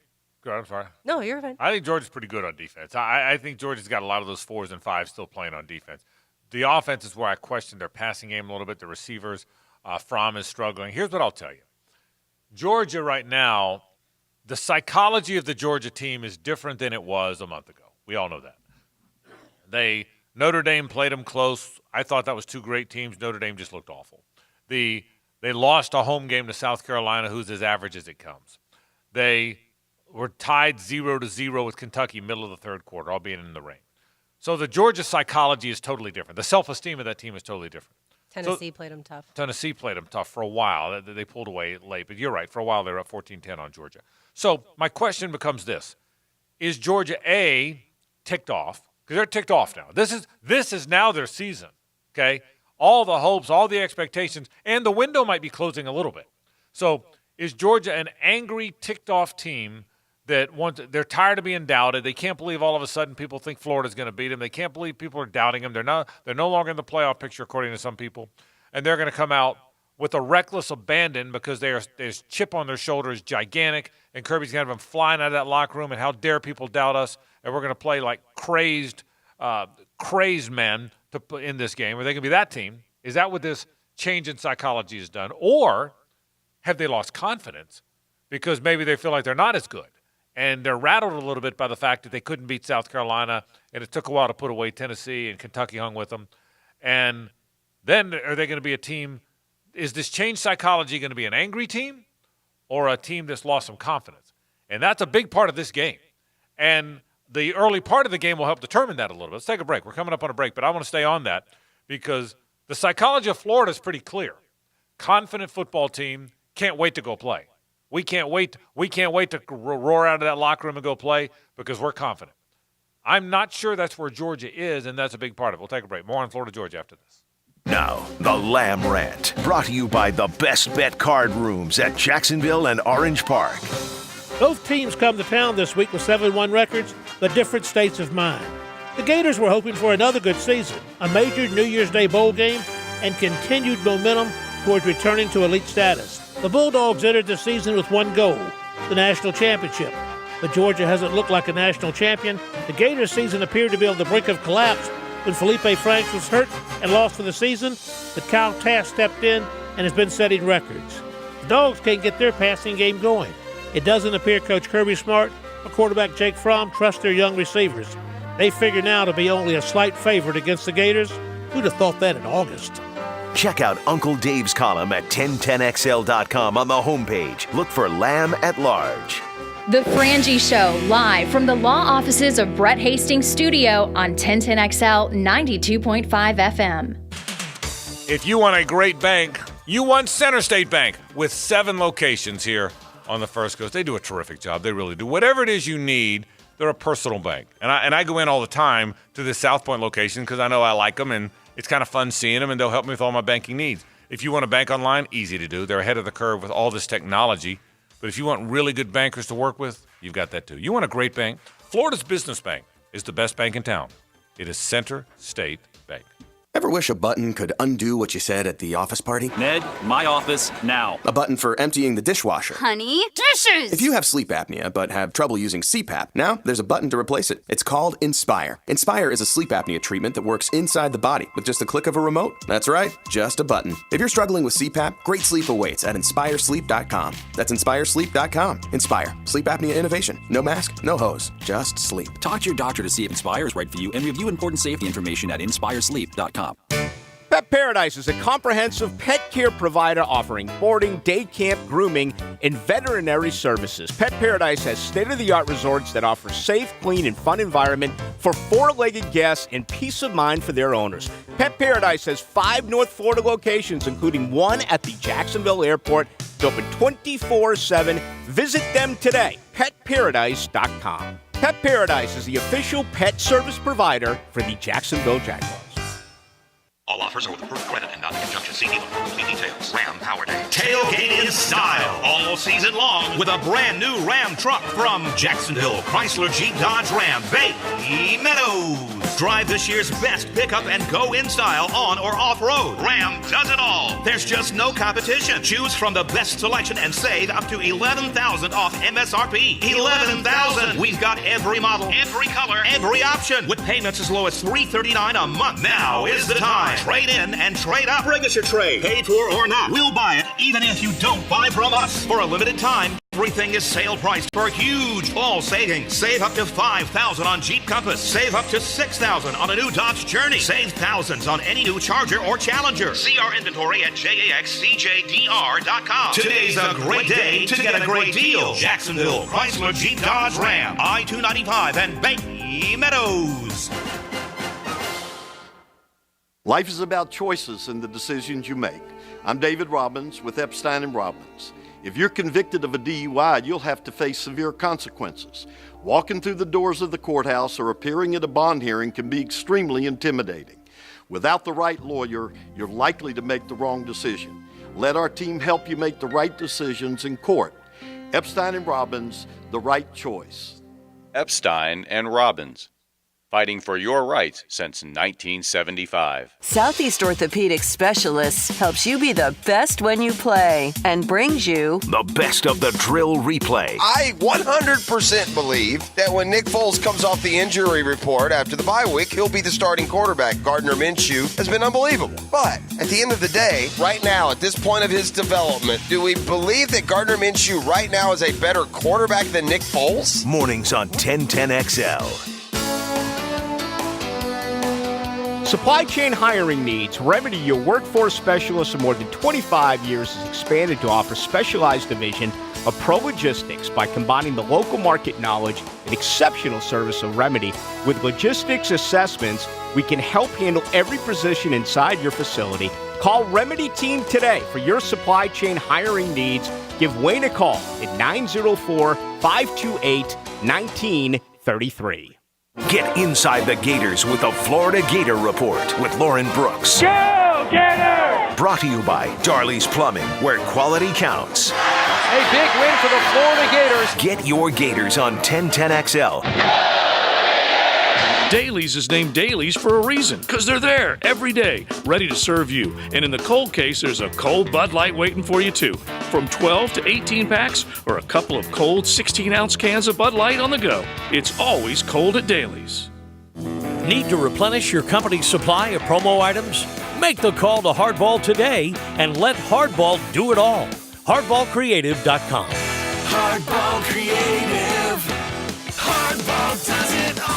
go ahead, I'm sorry. No, you're fine. I think Georgia's pretty good on defense. I think Georgia's got a lot of those 4s and 5s still playing on defense. The offense is where I question their passing game a little bit. The receivers, Fromm is struggling. Here's what I'll tell you. Georgia right now, the psychology of the Georgia team is different than it was a month ago. We all know that. Notre Dame played them close. I thought that was two great teams. Notre Dame just looked awful. They lost a home game to South Carolina, who's as average as it comes. They were tied 0-0 with Kentucky middle of the third quarter, all being in the rain. So the Georgia psychology is totally different. The self-esteem of that team is totally different. Tennessee played them tough. Tennessee played them tough for a while. They pulled away late, but you're right. For a while, they were up 14-10 on Georgia. So my question becomes this. Is Georgia, A, ticked off? Because they're ticked off now. This is now their season, okay? All the hopes, all the expectations, and the window might be closing a little bit. So is Georgia an angry, ticked-off team that they're tired of being doubted? They can't believe all of a sudden people think Florida's going to beat them. They can't believe people are doubting them. They're no longer in the playoff picture, according to some people. And they're going to come out with a reckless abandon because there's chip on their shoulder is gigantic, and Kirby's going to have them flying out of that locker room, and how dare people doubt us, and we're going to play like crazed men in this game. Are they going to be that team? Is that what this change in psychology has done? Or have they lost confidence because maybe they feel like they're not as good? And they're rattled a little bit by the fact that they couldn't beat South Carolina, and it took a while to put away Tennessee, and Kentucky hung with them. And then are they going to be a team? Is this change psychology going to be an angry team or a team that's lost some confidence? And that's a big part of this game. And the early part of the game will help determine that a little bit. Let's take a break. We're coming up on a break, but I want to stay on that because the psychology of Florida is pretty clear. Confident football team, can't wait to go play. We can't wait to roar out of that locker room and go play because we're confident. I'm not sure that's where Georgia is, and that's a big part of it. We'll take a break. More on Florida Georgia after this. Now, the Lamb Rant, brought to you by the Best Bet Card Rooms at Jacksonville and Orange Park. Both teams come to town this week with 7-1 records, but different states of mind. The Gators were hoping for another good season, a major New Year's Day bowl game, and continued momentum towards returning to elite status. The Bulldogs entered the season with one goal, the national championship. But Georgia hasn't looked like a national champion. The Gators season appeared to be on the brink of collapse when Felipe Franks was hurt and lost for the season, but Kyle Tass stepped in and has been setting records. The Dogs can't get their passing game going. It doesn't appear Coach Kirby Smart or quarterback Jake Fromm trust their young receivers. They figure now to be only a slight favorite against the Gators. Who'd have thought that in August? Check out Uncle Dave's column at 1010XL.com on the homepage. Look for Lamb at Large. The Frangie Show, live from the law offices of Brett Hastings' studio on 1010XL 92.5 FM. If you want a great bank, you want Center State Bank with 7 locations here on the First Coast. They do a terrific job. They really do. Whatever it is you need, they're a personal bank. And I go in all the time to the South Point location because I know I like them and it's kind of fun seeing them, and they'll help me with all my banking needs. If you want to bank online, easy to do. They're ahead of the curve with all this technology. But if you want really good bankers to work with, you've got that too. You want a great bank? Florida's Business Bank is the best bank in town. It is Center State Bank. Ever wish a button could undo what you said at the office party? Ned, my office now. A button for emptying the dishwasher. Honey, dishes! If you have sleep apnea but have trouble using CPAP, now there's a button to replace it. It's called Inspire. Inspire is a sleep apnea treatment that works inside the body with just a click of a remote. That's right, just a button. If you're struggling with CPAP, great sleep awaits at InspireSleep.com. That's InspireSleep.com. Inspire. Sleep apnea innovation. No mask, no hose, just sleep. Talk to your doctor to see if Inspire is right for you and review important safety information at InspireSleep.com. Pet Paradise is a comprehensive pet care provider offering boarding, day camp, grooming, and veterinary services. Pet Paradise has state-of-the-art resorts that offer safe, clean, and fun environment for four-legged guests and peace of mind for their owners. Pet Paradise has 5 North Florida locations, including one at the Jacksonville Airport. It's open 24/7. Visit them today, petparadise.com. Pet Paradise is the official pet service provider for the Jacksonville Jaguars. All offers are with approved credit and not in conjunction. See dealer for complete details. Ram Power Day. Tailgate in style all season long with a brand new Ram truck from Jacksonville Chrysler Jeep Dodge Ram Bay Meadows. Drive this year's best pickup and go in style on or off-road. Ram does it all. There's just no competition. Choose from the best selection and save up to $11,000 off MSRP. $11,000. We've got every model, every color, every option with payments as low as $339 a month. Now is the time. Trade in and trade up. Bring us your trade. Paid for or not. We'll buy it even if you don't buy from us. For a limited time, everything is sale priced for huge fall savings. Save up to $5,000 on Jeep Compass. Save up to $6,000 on a new Dodge Journey. Save thousands on any new Charger or Challenger. See our inventory at JAXCJDR.com. Today's a great day to get a great deal. Jacksonville Chrysler Jeep Dodge Ram. I-295 and Bay Meadows. Life is about choices and the decisions you make. I'm David Robbins with Epstein & Robbins. If you're convicted of a DUI, you'll have to face severe consequences. Walking through the doors of the courthouse or appearing at a bond hearing can be extremely intimidating. Without the right lawyer, you're likely to make the wrong decision. Let our team help you make the right decisions in court. Epstein & Robbins, the right choice. Epstein & Robbins, fighting for your rights since 1975. Southeast Orthopedic Specialists helps you be the best when you play and brings you the best of the drill replay. I 100% believe that when Nick Foles comes off the injury report after the bye week, he'll be the starting quarterback. Gardner Minshew has been unbelievable. But at the end of the day, right now, at this point of his development, do we believe that Gardner Minshew right now is a better quarterback than Nick Foles? Mornings on 1010XL. Supply chain hiring needs. Remedy, your workforce specialist of more than 25 years, has expanded to offer specialized division of Pro Logistics by combining the local market knowledge and exceptional service of Remedy with logistics assessments. We can help handle every position inside your facility. Call Remedy Team today for your supply chain hiring needs. Give Wayne a call at 904-528-1933. Get inside the Gators with the Florida Gator Report with Lauren Brooks. Go Gators! Brought to you by Darley's Plumbing, where quality counts. A big win for the Florida Gators. Get your Gators on 1010XL. Dailies is named Dailies for a reason, because they're there every day, ready to serve you. And in the cold case, there's a cold Bud Light waiting for you, too. From 12 to 18 packs, or a couple of cold 16-ounce cans of Bud Light on the go. It's always cold at Dailies. Need to replenish your company's supply of promo items? Make the call to Hardball today and let Hardball do it all. HardballCreative.com. Hardball Creative. Hardball does it all.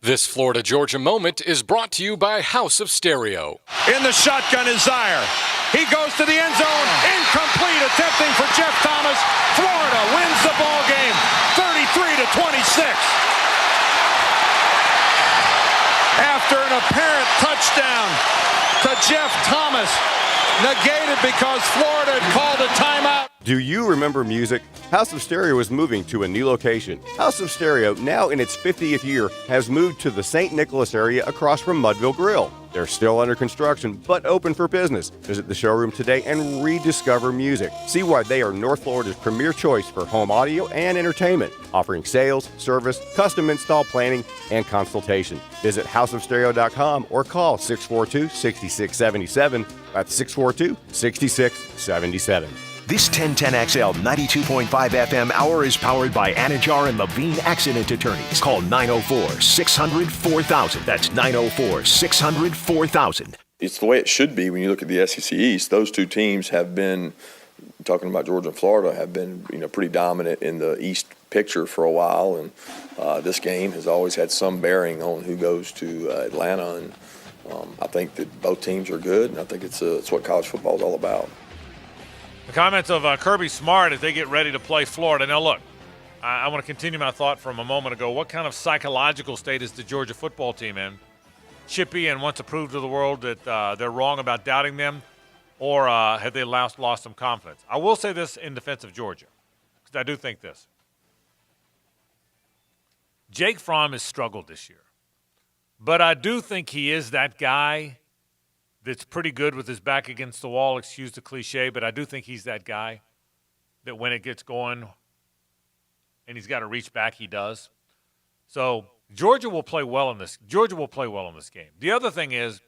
This Florida-Georgia moment is brought to you by House of Stereo. In the shotgun is Zaire. He goes to the end zone. Incomplete, attempting for Jeff Thomas. Florida wins the ball game, 33-26. After an apparent touchdown to Jeff Thomas, negated because Florida had called a timeout. Do you remember music? House of Stereo is moving to a new location. House of Stereo, now in its 50th year, has moved to the St. Nicholas area across from Mudville Grill. They're still under construction, but open for business. Visit the showroom today and rediscover music. See why they are North Florida's premier choice for home audio and entertainment, offering sales, service, custom install planning, and consultation. Visit houseofstereo.com or call 642-6677. That's 642-6677. This 1010XL 92.5 FM hour is powered by Anajar and Levine Accident Attorneys. Call 904-600-4000. That's 904-600-4000. It's the way it should be when you look at the SEC East. Those two teams have been, talking about Georgia and Florida, have been pretty dominant in the East picture for a while. And this game has always had some bearing on who goes to Atlanta. And I think that both teams are good, and I think it's what college football is all about. The comments of Kirby Smart as they get ready to play Florida. Now, look, I want to continue my thought from a moment ago. What kind of psychological state is the Georgia football team in? Chippy and wants to prove to the world that they're wrong about doubting them, or have they lost some confidence? I will say this in defense of Georgia, because I do think this. Jake Fromm has struggled this year, but I do think he is that guy that's pretty good with his back against the wall, excuse the cliche, but I do think he's that guy that when it gets going and he's got to reach back, he does. So Georgia will play well in this. Georgia will play well in this game. The other thing is,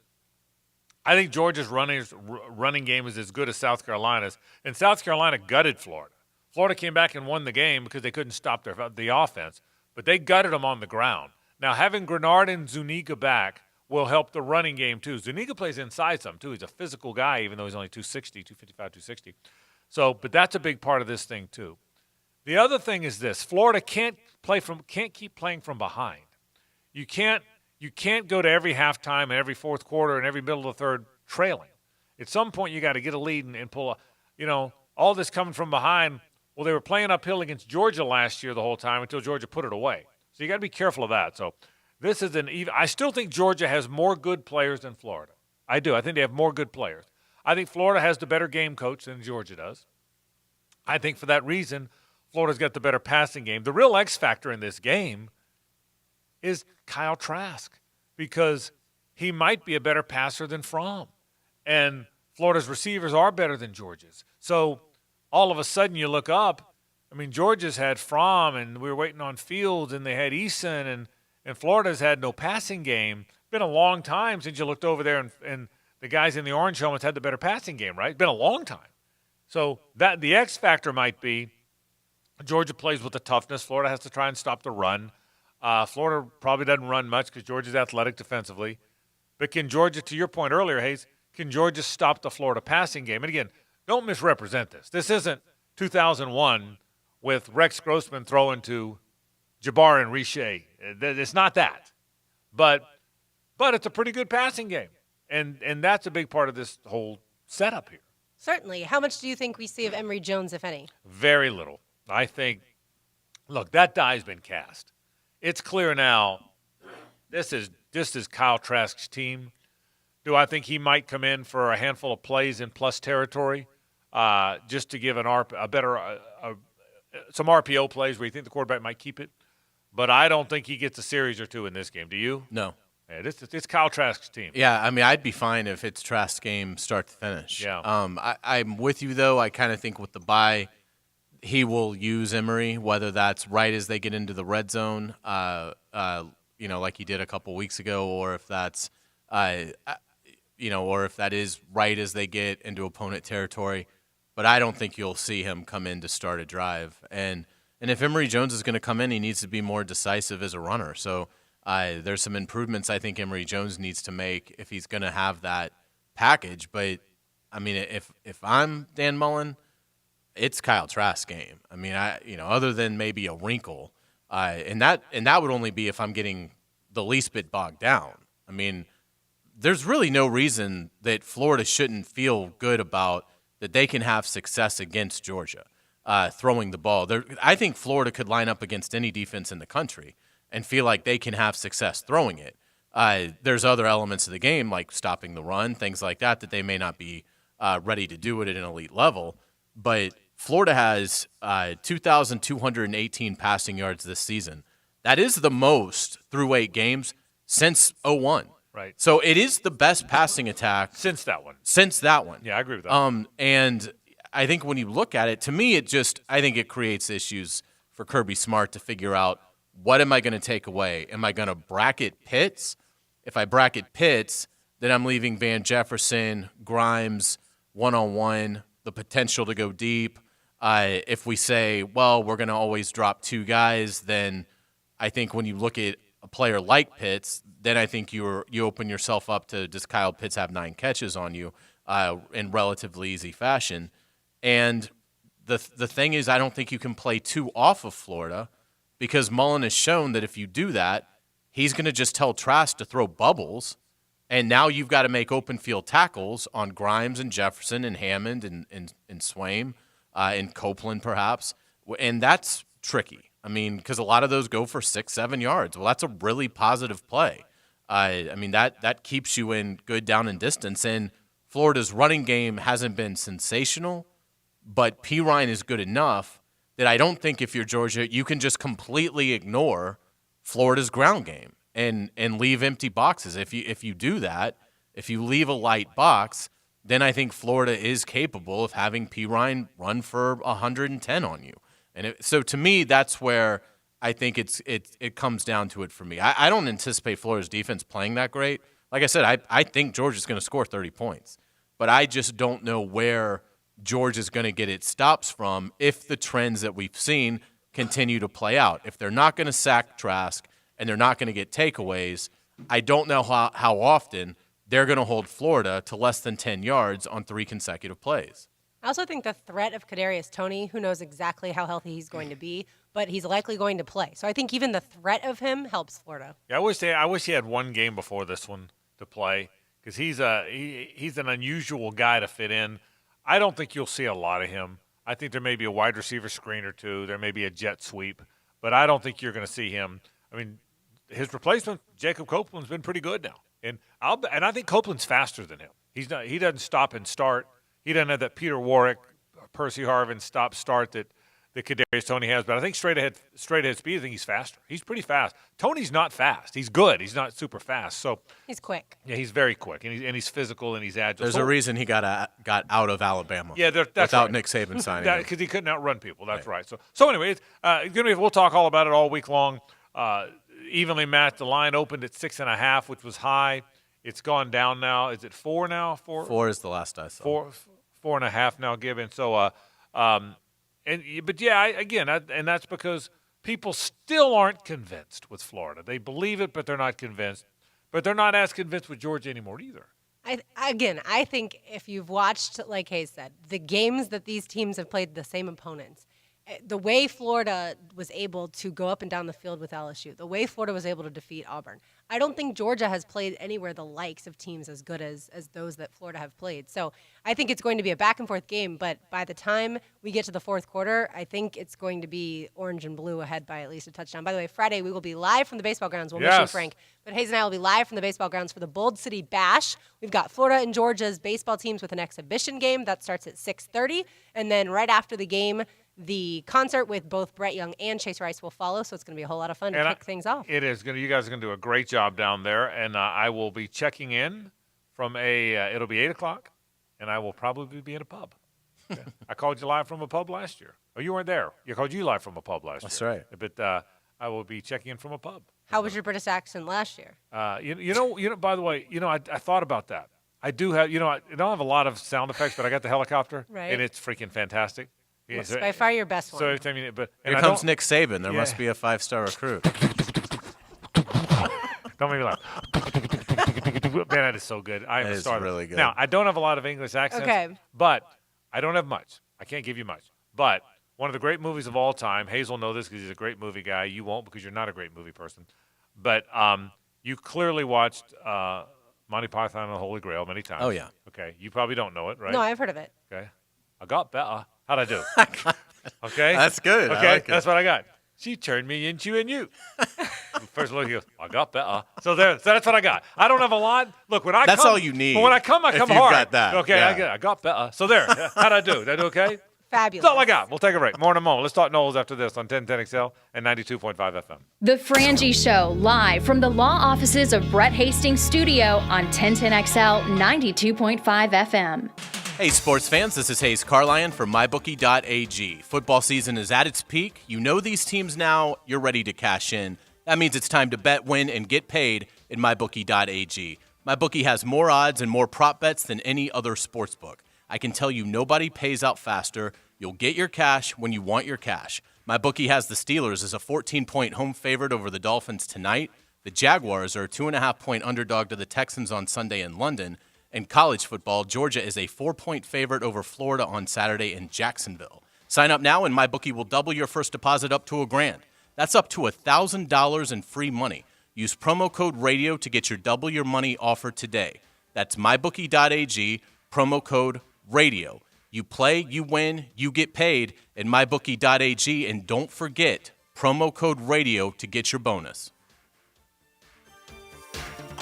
I think Georgia's running game is as good as South Carolina's, and South Carolina gutted Florida. Florida came back and won the game because they couldn't stop the offense, but they gutted them on the ground. Now, having Grenard and Zuniga back will help the running game, too. Zuniga plays inside some, too. He's a physical guy, even though he's only 255, 260. So, but that's a big part of this thing, too. The other thing is this. Florida can't keep playing from behind. You can't go to every halftime and every fourth quarter and every middle of the third trailing. At some point, you got to get a lead and pull all this coming from behind. Well, they were playing uphill against Georgia last year the whole time until Georgia put it away. So you got to be careful of that. So This is an even. I still think Georgia has more good players than Florida. I do. I think they have more good players. I think Florida has the better game coach than Georgia does. I think for that reason, Florida's got the better passing game. The real X factor in this game is Kyle Trask, because he might be a better passer than Fromm. And Florida's receivers are better than Georgia's. So all of a sudden you look up, I mean, Georgia's had Fromm, and we were waiting on Fields, and they had Eason, and Florida's had no passing game. It's been a long time since you looked over there and the guys in the orange helmets had the better passing game, right? It's been a long time. So that the X factor might be Georgia plays with the toughness. Florida has to try and stop the run. Florida probably doesn't run much because Georgia's athletic defensively. But can Georgia, to your point earlier, Hayes, can Georgia stop the Florida passing game? And again, don't misrepresent this. This isn't 2001 with Rex Grossman throwing to Jabbar and Riche. It's not that. But it's a pretty good passing game. And that's a big part of this whole setup here. Certainly. How much do you think we see of Emory Jones, if any? Very little. I think, look, that die's been cast. It's clear now this is Kyle Trask's team. Do I think he might come in for a handful of plays in plus territory just to give some RPO plays where you think the quarterback might keep it? But I don't think he gets a series or two in this game. Do you? No. Yeah, it's Kyle Trask's team. Yeah, I mean, I'd be fine if it's Trask's game start to finish. Yeah. I'm with you, though. I kind of think with the bye, he will use Emory, whether that's right as they get into the red zone, like he did a couple weeks ago, or if that's, or if that is right as they get into opponent territory. But I don't think you'll see him come in to start a drive. And if Emory Jones is going to come in, he needs to be more decisive as a runner. So there's some improvements I think Emory Jones needs to make if he's going to have that package. But, I mean, if I'm Dan Mullen, it's Kyle Trask's game. I mean, other than maybe a wrinkle, and that would only be if I'm getting the least bit bogged down. I mean, there's really no reason that Florida shouldn't feel good about that they can have success against Georgia throwing the ball. I think Florida could line up against any defense in the country and feel like they can have success throwing it. There's other elements of the game, like stopping the run, things like that they may not be ready to do it at an elite level. But Florida has 2,218 passing yards this season. That is the most through 8 games since 2001. Right. So it is the best passing attack. Since that one. Yeah, I agree with that. And I think when you look at it, to me, I think it creates issues for Kirby Smart to figure out, what am I going to take away? Am I going to bracket Pitts? If I bracket Pitts, then I'm leaving Van Jefferson, Grimes, one-on-one, the potential to go deep. If we say, well, we're going to always drop 2 guys, then I think when you look at a player like Pitts, then I think you open yourself up to, does Kyle Pitts have 9 catches on you in relatively easy fashion? And the thing is, I don't think you can play 2 off of Florida, because Mullen has shown that if you do that, he's going to just tell Trask to throw bubbles, and now you've got to make open field tackles on Grimes and Jefferson and Hammond and Swaim and Copeland perhaps, and that's tricky. I mean, because a lot of those go for 6-7 yards. Well, that's a really positive play. I mean, that keeps you in good down and distance, and Florida's running game hasn't been sensational, but Pirine is good enough that I don't think if you're Georgia, you can just completely ignore Florida's ground game and leave empty boxes. If you do that, if you leave a light box, then I think Florida is capable of having Pirine run for 110 on you. And so to me, that's where I think it comes down to it for me. I don't anticipate Florida's defense playing that great. Like I said, I think Georgia's going to score 30 points. But I just don't know where Georgia's going to get its stops from if the trends that we've seen continue to play out. If they're not going to sack Trask and they're not going to get takeaways, I don't know how often they're going to hold Florida to less than 10 yards on 3 consecutive plays. I also think the threat of Kadarius Toney, who knows exactly how healthy he's going to be, but he's likely going to play. So I think even the threat of him helps Florida. Yeah, I wish he had one game before this one to play, because he's an unusual guy to fit in. I don't think you'll see a lot of him. I think there may be a wide receiver screen or 2. There may be a jet sweep, but I don't think you're going to see him. I mean, his replacement, Jacob Copeland's been pretty good now. And I think Copeland's faster than him. He doesn't stop and start. He doesn't have that Peter Warwick, Percy Harvin stop-start that Kadarius Toney has. But I think straight ahead speed, I think he's faster. He's pretty fast. Tony's not fast. He's good. He's not super fast. So he's quick. Yeah, he's very quick, and he's physical and he's agile. There's a reason he got out of Alabama. Yeah, that's without right. Nick Saban signing him. Because he couldn't outrun people. That's right. So anyway, we'll talk all about it all week long. Evenly matched. The line opened at 6.5, which was high. It's gone down now. Is it 4 now? 4 is the last I saw. 4.5 now given. So, and that's because people still aren't convinced with Florida. They believe it, but they're not convinced. But they're not as convinced with Georgia anymore either. I think if you've watched, like Hayes said, the games that these teams have played the same opponents, the way Florida was able to go up and down the field with LSU, the way Florida was able to defeat Auburn, I don't think Georgia has played anywhere the likes of teams as good as those that Florida have played. So I think it's going to be a back-and-forth game, but by the time we get to the fourth quarter, I think it's going to be orange and blue ahead by at least a touchdown. By the way, Friday we will be live from the baseball grounds. We'll miss you, Frank. But Hayes and I will be live from the baseball grounds for the Bold City Bash. We've got Florida and Georgia's baseball teams with an exhibition game. That starts at 6:30. And then right after the game, the concert with both Brett Young and Chase Rice will follow, so it's going to be a whole lot of fun to kick things off. It is. You guys are going to do a great job down there, and I will be checking in from it'll be 8 o'clock, and I will probably be in a pub. Okay. I called you live from a pub last year. Oh, you weren't there. I called you live from a pub last year. That's right. But I will be checking in from a pub. How was your British accent last year? You know. By the way, I thought about that. I do have. I don't have a lot of sound effects, but I got the helicopter, right, and it's freaking fantastic. Yeah, it's by far your best one. So every time here comes Nick Saban. There must be a 5-star recruit. Don't make me laugh. Man, that is so good. I am a starter. Really good. Now, I don't have a lot of English accents, but I don't have much. I can't give you much. But one of the great movies of all time, Hayes will know this because he's a great movie guy. You won't because you're not a great movie person. But you clearly watched Monty Python and the Holy Grail many times. Oh, yeah. Okay. You probably don't know it, right? No, I've heard of it. Okay. I got better. How'd I do? Okay. That's good. Okay. Like that's what I got. She turned me into a you. First look, he goes, I got better. So that's what I got. I don't have a lot. Look, that's all you need. But when I come if hard. You've got that. Okay, yeah. I got better. So there. How'd I do? Did I do okay? Fabulous. That's all I got. We'll take a break. More in a moment. Let's talk Knowles after this on 1010XL and 92.5 FM. The Frangie Show, live from the law offices of Brett Hastings' studio on 1010XL 92.5 FM. Hey, sports fans, this is Hayes Carlion from MyBookie.ag. Football season is at its peak. You know these teams now. You're ready to cash in. That means it's time to bet, win, and get paid in MyBookie.ag. MyBookie has more odds and more prop bets than any other sportsbook. I can tell you nobody pays out faster. You'll get your cash when you want your cash. MyBookie has the Steelers as a 14-point home favorite over the Dolphins tonight. The Jaguars are a 2.5-point underdog to the Texans on Sunday in London. In college football, Georgia is a 4-point favorite over Florida on Saturday in Jacksonville. Sign up now and MyBookie will double your first deposit up to $1,000. That's up to $1,000 in free money. Use promo code RADIO to get your double your money offer today. That's MyBookie.ag, promo code RADIO. You play, you win, you get paid at MyBookie.ag, and don't forget, promo code RADIO to get your bonus.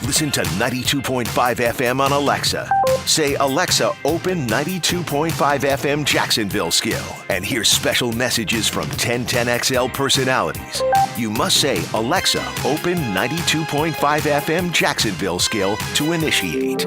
Listen to 92.5 FM on Alexa. Say, Alexa, open 92.5 FM Jacksonville skill. And hear special messages from 1010XL personalities. You must say, Alexa, open 92.5 FM Jacksonville skill to initiate.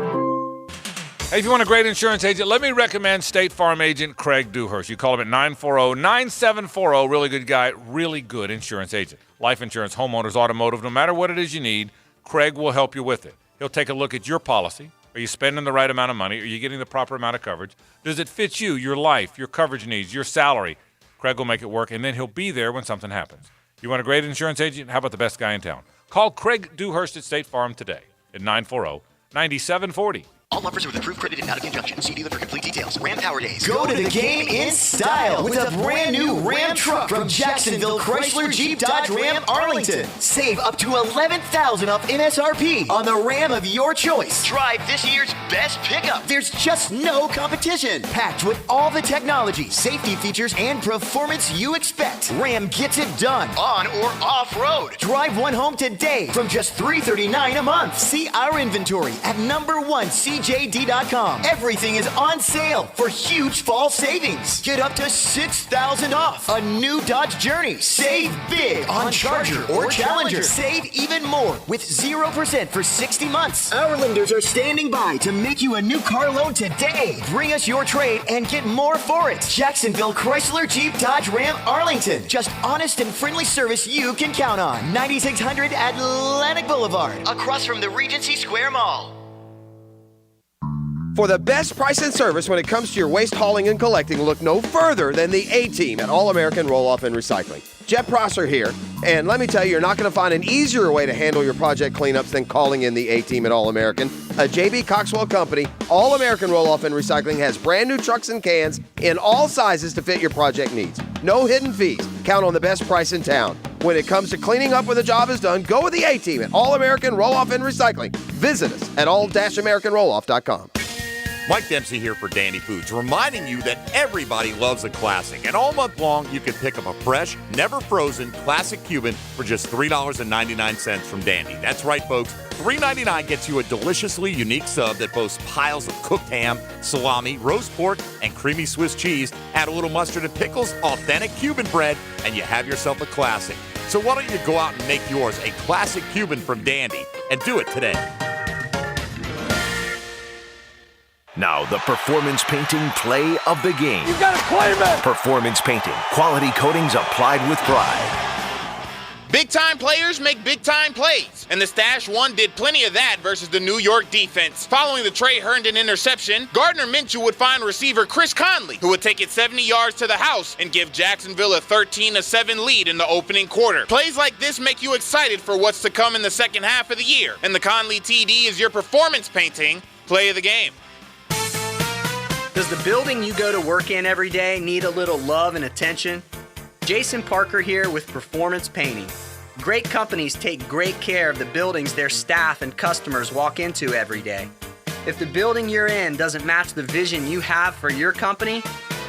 Hey, if you want a great insurance agent, let me recommend State Farm agent Craig Dewhurst. You call him at 940-9740. Really good guy, really good insurance agent. Life insurance, homeowners, automotive, no matter what it is you need, Craig will help you with it. He'll take a look at your policy. Are you spending the right amount of money? Are you getting the proper amount of coverage? Does it fit you, your life, your coverage needs, your salary? Craig will make it work, and then he'll be there when something happens. You want a great insurance agent? How about the best guy in town? Call Craig Dewhurst at State Farm today at 940-9740. All offers are with approved credit and not a conjunction. See dealer for complete details. Ram Power Days. Go to the game in style with a brand new Ram truck from Jacksonville Chrysler Jeep Dodge Ram Arlington. Save up to $11,000 off MSRP on the Ram of your choice. Drive this year's best pickup. There's just no competition. Packed with all the technology, safety features, and performance you expect. Ram gets it done. On or off-road. Drive one home today from just $339 a month. See our inventory at #1CJD.com. Everything is on sale for huge fall savings. Get up to $6,000 off a new Dodge Journey. Save big on Charger or Challenger. Save even more with 0% for 60 months. Our lenders are standing by to make you a new car loan today. Bring us your trade and get more for it. Jacksonville Chrysler Jeep Dodge Ram Arlington. Just honest and friendly service you can count on. 9600 Atlantic Boulevard, across from the Regency Square Mall. For the best price and service when it comes to your waste hauling and collecting, look no further than the A-Team at All-American Roll-Off and Recycling. Jet Prosser here, and let me tell you, you're not going to find an easier way to handle your project cleanups than calling in the A-Team at All-American. A J.B. Coxwell company, All-American Roll-Off and Recycling has brand new trucks and cans in all sizes to fit your project needs. No hidden fees. Count on the best price in town. When it comes to cleaning up when the job is done, go with the A-Team at All-American Roll-Off and Recycling. Visit us at all-americanrolloff.com. Mike Dempsey here for Dandy Foods, reminding you that everybody loves a classic. And all month long, you can pick up a fresh, never frozen classic Cuban for just $3.99 from Dandy. That's right, folks. $3.99 gets you a deliciously unique sub that boasts piles of cooked ham, salami, roast pork, and creamy Swiss cheese. Add a little mustard and pickles, authentic Cuban bread, and you have yourself a classic. So why don't you go out and make yours a classic Cuban from Dandy, and do it today. Now, the performance painting play of the game. You gotta claim it! Performance painting. Quality coatings applied with pride. Big-time players make big-time plays, and the Stash One did plenty of that versus the New York defense. Following the Trey Herndon interception, Gardner Minshew would find receiver Chris Conley, who would take it 70 yards to the house and give Jacksonville a 13-7 lead in the opening quarter. Plays like this make you excited for what's to come in the second half of the year, and the Conley TD is your performance painting play of the game. Does the building you go to work in every day need a little love and attention? Jason Parker here with Performance Painting. Great companies take great care of the buildings their staff and customers walk into every day. If the building you're in doesn't match the vision you have for your company,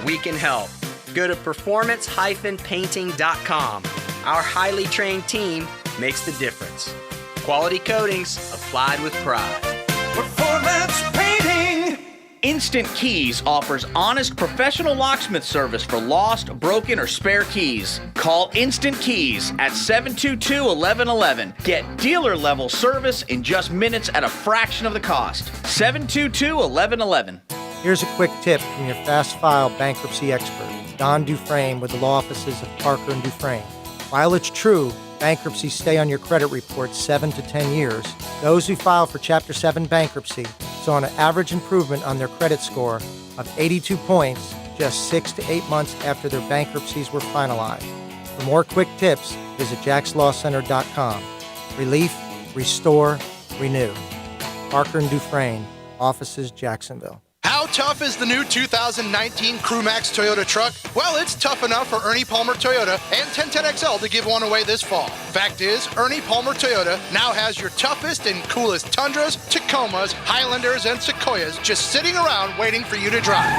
we can help. Go to performance-painting.com. Our highly trained team makes the difference. Quality coatings applied with pride. Performance Painting! Instant Keys offers honest professional locksmith service for lost, broken, or spare keys. Call Instant Keys at 722-1111. Get dealer-level service in just minutes at a fraction of the cost. 722-1111. Here's a quick tip from your fast file bankruptcy expert, Don Dufresne with the law offices of Parker & Dufresne. While it's true, bankruptcies stay on your credit report 7 to 10 years, those who file for Chapter 7 bankruptcy saw an average improvement on their credit score of 82 points just 6 to 8 months after their bankruptcies were finalized. For more quick tips, visit jackslawcenter.com. Relief, restore, renew. Parker & Dufresne, offices Jacksonville. How tough is the new 2019 Crewmax Toyota truck? Well, it's tough enough for Ernie Palmer Toyota and 1010XL to give one away this fall. Fact is, Ernie Palmer Toyota now has your toughest and coolest Tundras, Tacomas, Highlanders, and Sequoias just sitting around waiting for you to drive.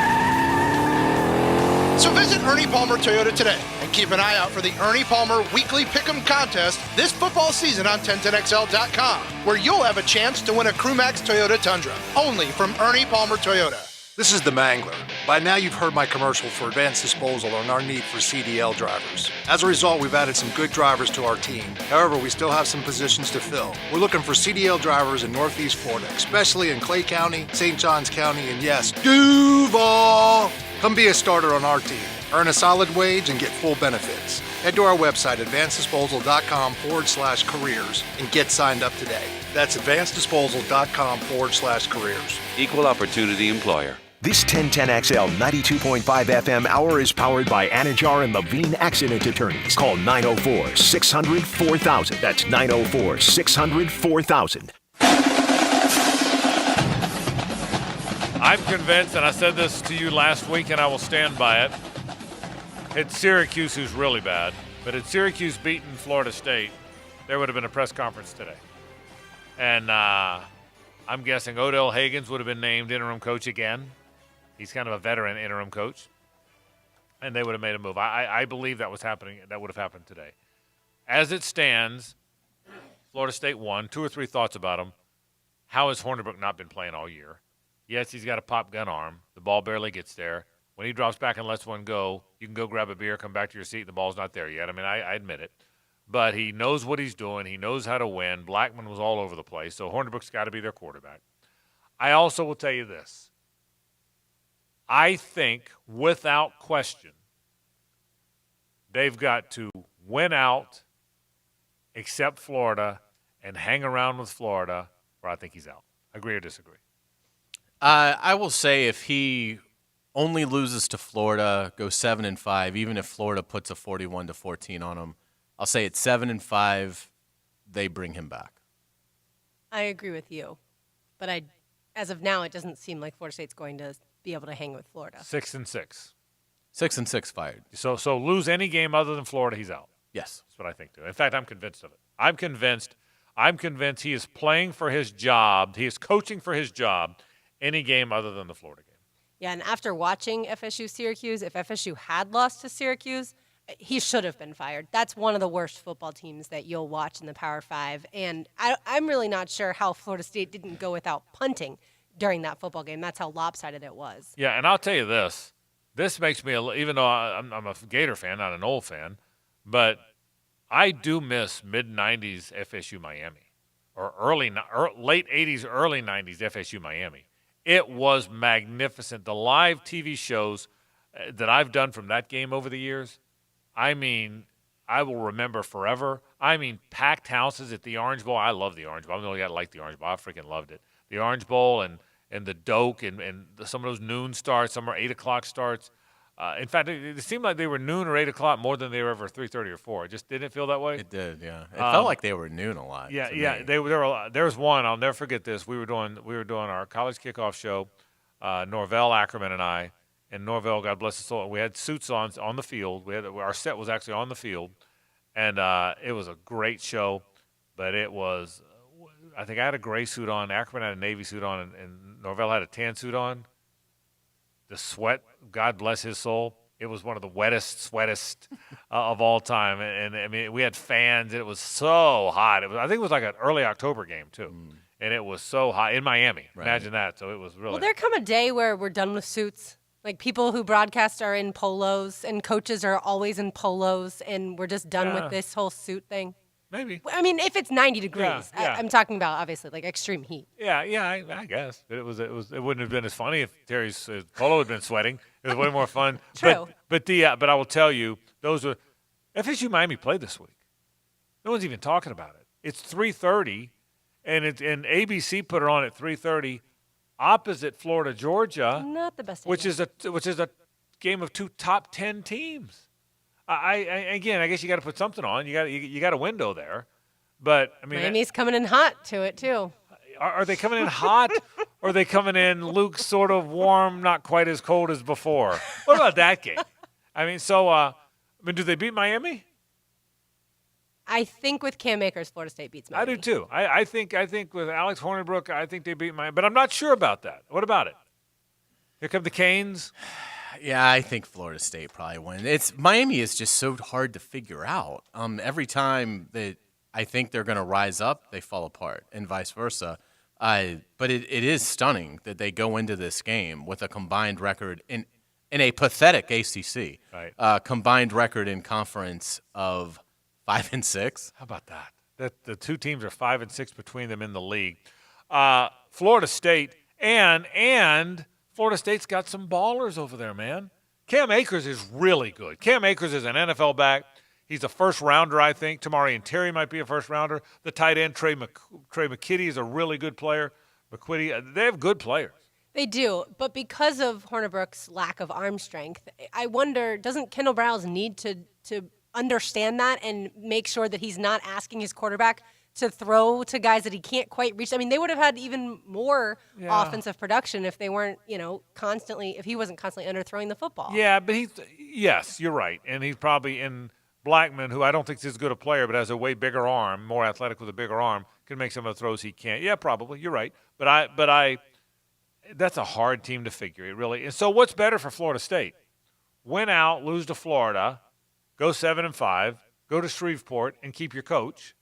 So visit Ernie Palmer Toyota today and keep an eye out for the Ernie Palmer Weekly Pick'em Contest this football season on 1010XL.com, where you'll have a chance to win a Crewmax Toyota Tundra, only from Ernie Palmer Toyota. This is the Mangler. By now you've heard my commercial for Advanced Disposal on our need for CDL drivers. As a result, we've added some good drivers to our team. However, we still have some positions to fill. We're looking for CDL drivers in Northeast Florida, especially in Clay County, St. Johns County, and yes, Duval! Come be a starter on our team. Earn a solid wage and get full benefits. Head to our website, advanceddisposal.com/careers, and get signed up today. That's advanceddisposal.com/careers. Equal opportunity employer. This 1010XL 92.5 FM hour is powered by Anajar and Levine Accident Attorneys. Call 904-600-4000. That's 904-600-4000. I'm convinced, and I said this to you last week, and I will stand by it. It's Syracuse who's really bad, but had Syracuse beaten Florida State, there would have been a press conference today. And I'm guessing Odell Hagens would have been named interim coach again. He's kind of a veteran interim coach. And they would have made a move. I believe that was happening. That would have happened today. As it stands, Florida State won. 2 or 3 thoughts about him. How has Hornibrook not been playing all year? Yes, he's got a pop gun arm. The ball barely gets there. When he drops back and lets one go, you can go grab a beer, come back to your seat, and the ball's not there yet. I mean, I admit it. But he knows what he's doing. He knows how to win. Blackman was all over the place, so Hornibrook's got to be their quarterback. I also will tell you this. I think, without question, they've got to win out, except Florida, and hang around with Florida, or I think he's out. Agree or disagree? I will say if he only loses to Florida, goes 7-5, even if Florida puts a 41-14 on him, I'll say it's 7-5. They bring him back. I agree with you, but as of now, it doesn't seem like Florida State's going to be able to hang with Florida. 6-6. 6-6 fired. So lose any game other than Florida, he's out. Yes, that's what I think too. In fact, I'm convinced of it. I'm convinced he is playing for his job. He is coaching for his job. Any game other than the Florida game. Yeah, and after watching FSU-Syracuse, if FSU had lost to Syracuse, he should have been fired. That's one of the worst football teams that you'll watch in the Power 5. And I'm really not sure how Florida State didn't go without punting during that football game. That's how lopsided it was. Yeah, and I'll tell you this. This makes me, even though I'm a Gator fan, not an old fan, but I do miss mid-90s FSU Miami or late 80s, early 90s FSU Miami. It was magnificent. The live TV shows that I've done from that game over the years, I mean, I will remember forever. I mean, packed houses at the Orange Bowl. I love the Orange Bowl. I'm the only guy that liked the Orange Bowl. I freaking loved it. The Orange Bowl and the Doak and some of those noon starts, some are 8 o'clock starts. In fact, it seemed like they were noon or 8 o'clock more than they were ever 3:30 or 4. It just didn't feel that way. It did, yeah. It felt like they were noon a lot. Yeah, to yeah. me. There was one. I'll never forget this. We were doing our college kickoff show. Norvell Ackerman and I, and Norvell, God bless his soul. We had suits on the field. Our set was actually on the field, and it was a great show. But it was, I think I had a gray suit on. Ackerman had a navy suit on, and Norvell had a tan suit on. The sweat, God bless his soul, it was one of the sweatest of all time. And I mean, we had fans. And it was so hot. I think it was like an early October game too, and it was so hot in Miami. Right. Imagine that. So it was really. Will there come a day where we're done with suits? Like people who broadcast are in polos, and coaches are always in polos, and we're just done with this whole suit thing. Maybe. I mean, if it's 90 degrees, Yeah. I'm talking about obviously like extreme heat. Yeah, I guess it wouldn't have been as funny if Terry's polo had been sweating. It was way more fun. True. But I will tell you, those were FSU Miami played this week. No one's even talking about it. It's 3:30, and ABC put it on at 3:30, opposite Florida Georgia. Not the best. Which is a game of 2 top 10 teams. I guess you got to put something on. You got a window there, but I mean, Miami's coming in hot to it too. Are they coming in hot, or are they coming in Luke sort of warm, not quite as cold as before? What about that game? I mean, do they beat Miami? I think with Cam Akers, Florida State beats Miami. I do too. I think with Alex Hornibrook, I think they beat Miami, but I'm not sure about that. What about it? Here come the Canes. Yeah, I think Florida State probably wins. Miami is just so hard to figure out. Every time that I think they're going to rise up, they fall apart, and vice versa. But it is stunning that they go into this game with a combined record in a pathetic ACC, right. Combined record in conference of 5-6. How about that? The two teams are 5-6 between them in the league. Florida State and Florida State's got some ballers over there, man. Cam Akers is really good. Cam Akers is an NFL back. He's a first-rounder, I think. Tamarian Terry might be a first-rounder. The tight end, Trey McKitty, is a really good player. McQuitty, they have good players. They do, but because of Hornibrook's lack of arm strength, I wonder, doesn't Kendall Briles need to understand that and make sure that he's not asking his quarterback to throw to guys that he can't quite reach. I mean, they would have had even more offensive production if they weren't, if he wasn't constantly underthrowing the football. Yeah, but yes, you're right. And he's probably in Blackman, who I don't think is as good a player, but has a way bigger arm, more athletic with a bigger arm, can make some of the throws he can't. Yeah, probably. You're right. But that's a hard team to figure. It really. And so what's better for Florida State? Win out, lose to Florida, go 7-5, go to Shreveport and keep your coach,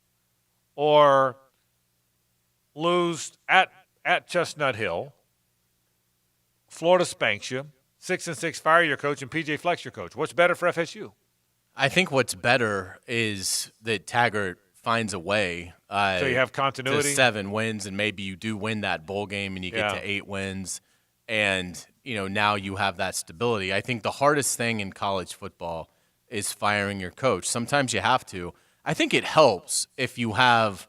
or lose at Chestnut Hill, Florida spanks you, 6-6, fire your coach, and PJ Flex your coach. What's better for FSU? I think what's better is that Taggart finds a way. So you have continuity? To 7 wins, and maybe you do win that bowl game and you get to 8 wins. And, now you have that stability. I think the hardest thing in college football is firing your coach. Sometimes you have to. I think it helps if you have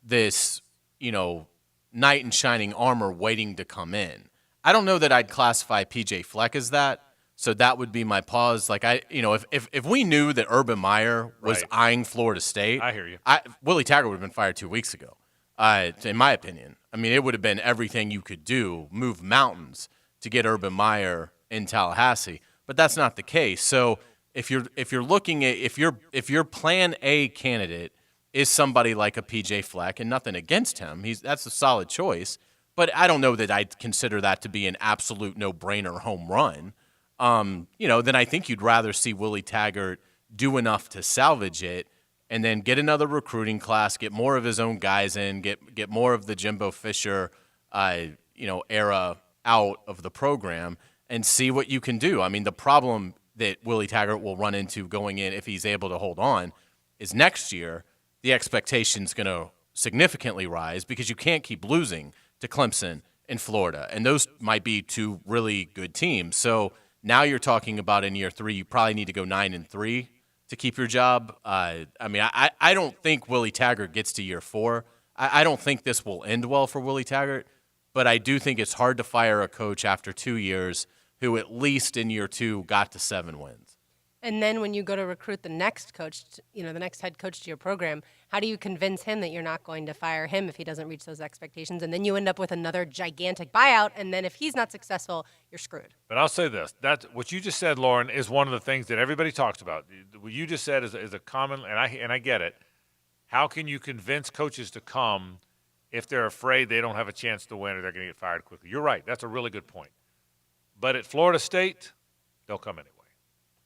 this, knight in shining armor waiting to come in. I don't know that I'd classify PJ Fleck as that, so that would be my pause. Like, if we knew that Urban Meyer was eyeing Florida State, I hear you. Willie Taggart would have been fired 2 weeks ago, in my opinion. I mean, it would have been everything you could do, move mountains to get Urban Meyer in Tallahassee, but that's not the case. So if you're looking at if your plan A candidate is somebody like a PJ Fleck, and nothing against him, that's a solid choice, but I don't know that I'd consider that to be an absolute no-brainer home run. Then I think you'd rather see Willie Taggart do enough to salvage it, and then get another recruiting class, get more of his own guys in, get more of the Jimbo Fisher, era out of the program, and see what you can do. I mean, the problem that Willie Taggart will run into going in, if he's able to hold on, is next year the expectation's going to significantly rise because you can't keep losing to Clemson and Florida, and those might be 2 really good teams. So now you're talking about in year 3, you probably need to go 9-3 to keep your job. I don't think Willie Taggart gets to year 4. I don't think this will end well for Willie Taggart, but I do think it's hard to fire a coach after 2 years who at least in year 2 got to 7 wins. And then when you go to recruit the next coach, the next head coach to your program, how do you convince him that you're not going to fire him if he doesn't reach those expectations? And then you end up with another gigantic buyout, and then if he's not successful, you're screwed. But I'll say this. What you just said, Lauren, is one of the things that everybody talks about. What you just said is a common, and I get it. How can you convince coaches to come if they're afraid they don't have a chance to win or they're going to get fired quickly? You're right. That's a really good point. But at Florida State, they'll come anyway.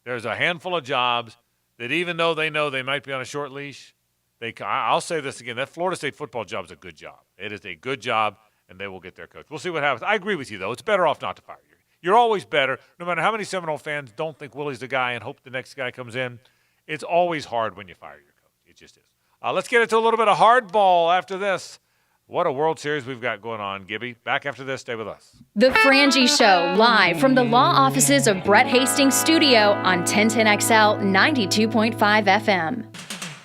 There's a handful of jobs that even though they know they might be on a short leash, I'll say this again, that Florida State football job is a good job. It is a good job, and they will get their coach. We'll see what happens. I agree with you, though. It's better off not to fire you. You're always better, no matter how many Seminole fans don't think Willie's the guy and hope the next guy comes in. It's always hard when you fire your coach. It just is. Let's get into a little bit of hardball after this. What a World Series we've got going on, Gibby. Back after this. Stay with us. The Frangie Show, live from the law offices of Brett Hastings Studio on 1010XL 92.5 FM.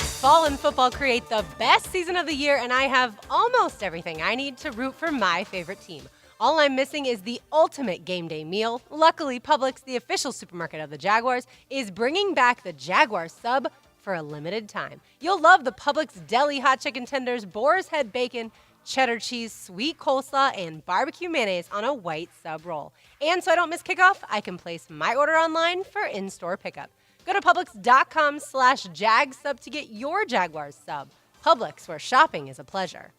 Fall and football create the best season of the year, and I have almost everything I need to root for my favorite team. All I'm missing is the ultimate game day meal. Luckily, Publix, the official supermarket of the Jaguars, is bringing back the Jaguar sub for a limited time. You'll love the Publix deli hot chicken tenders, boar's head bacon, cheddar cheese, sweet coleslaw, and barbecue mayonnaise on a white sub roll. And so I don't miss kickoff, I can place my order online for in-store pickup. Go to Publix.com/JagSub to get your Jaguars sub. Publix, where shopping is a pleasure.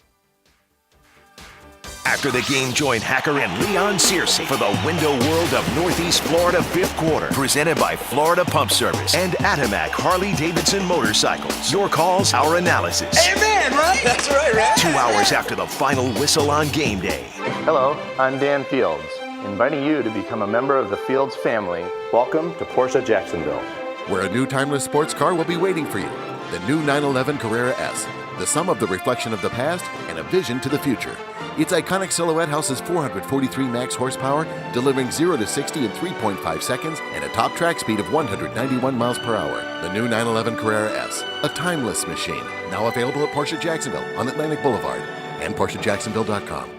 After the game, join Hacker and Leon Searcy for the window world of Northeast Florida fifth quarter, presented by Florida Pump Service and Atomac Harley-Davidson Motorcycles. Your calls, our analysis. Amen, right? That's right, right? 2 hours after the final whistle on game day. Hello, I'm Dan Fields, inviting you to become a member of the Fields family. Welcome to Porsche Jacksonville, where a new timeless sports car will be waiting for you. The new 911 Carrera S, the sum of the reflection of the past and a vision to the future. Its iconic silhouette houses 443 max horsepower, delivering 0 to 60 in 3.5 seconds and a top track speed of 191 miles per hour. The new 911 Carrera S, a timeless machine. Now available at Porsche Jacksonville on Atlantic Boulevard and PorscheJacksonville.com.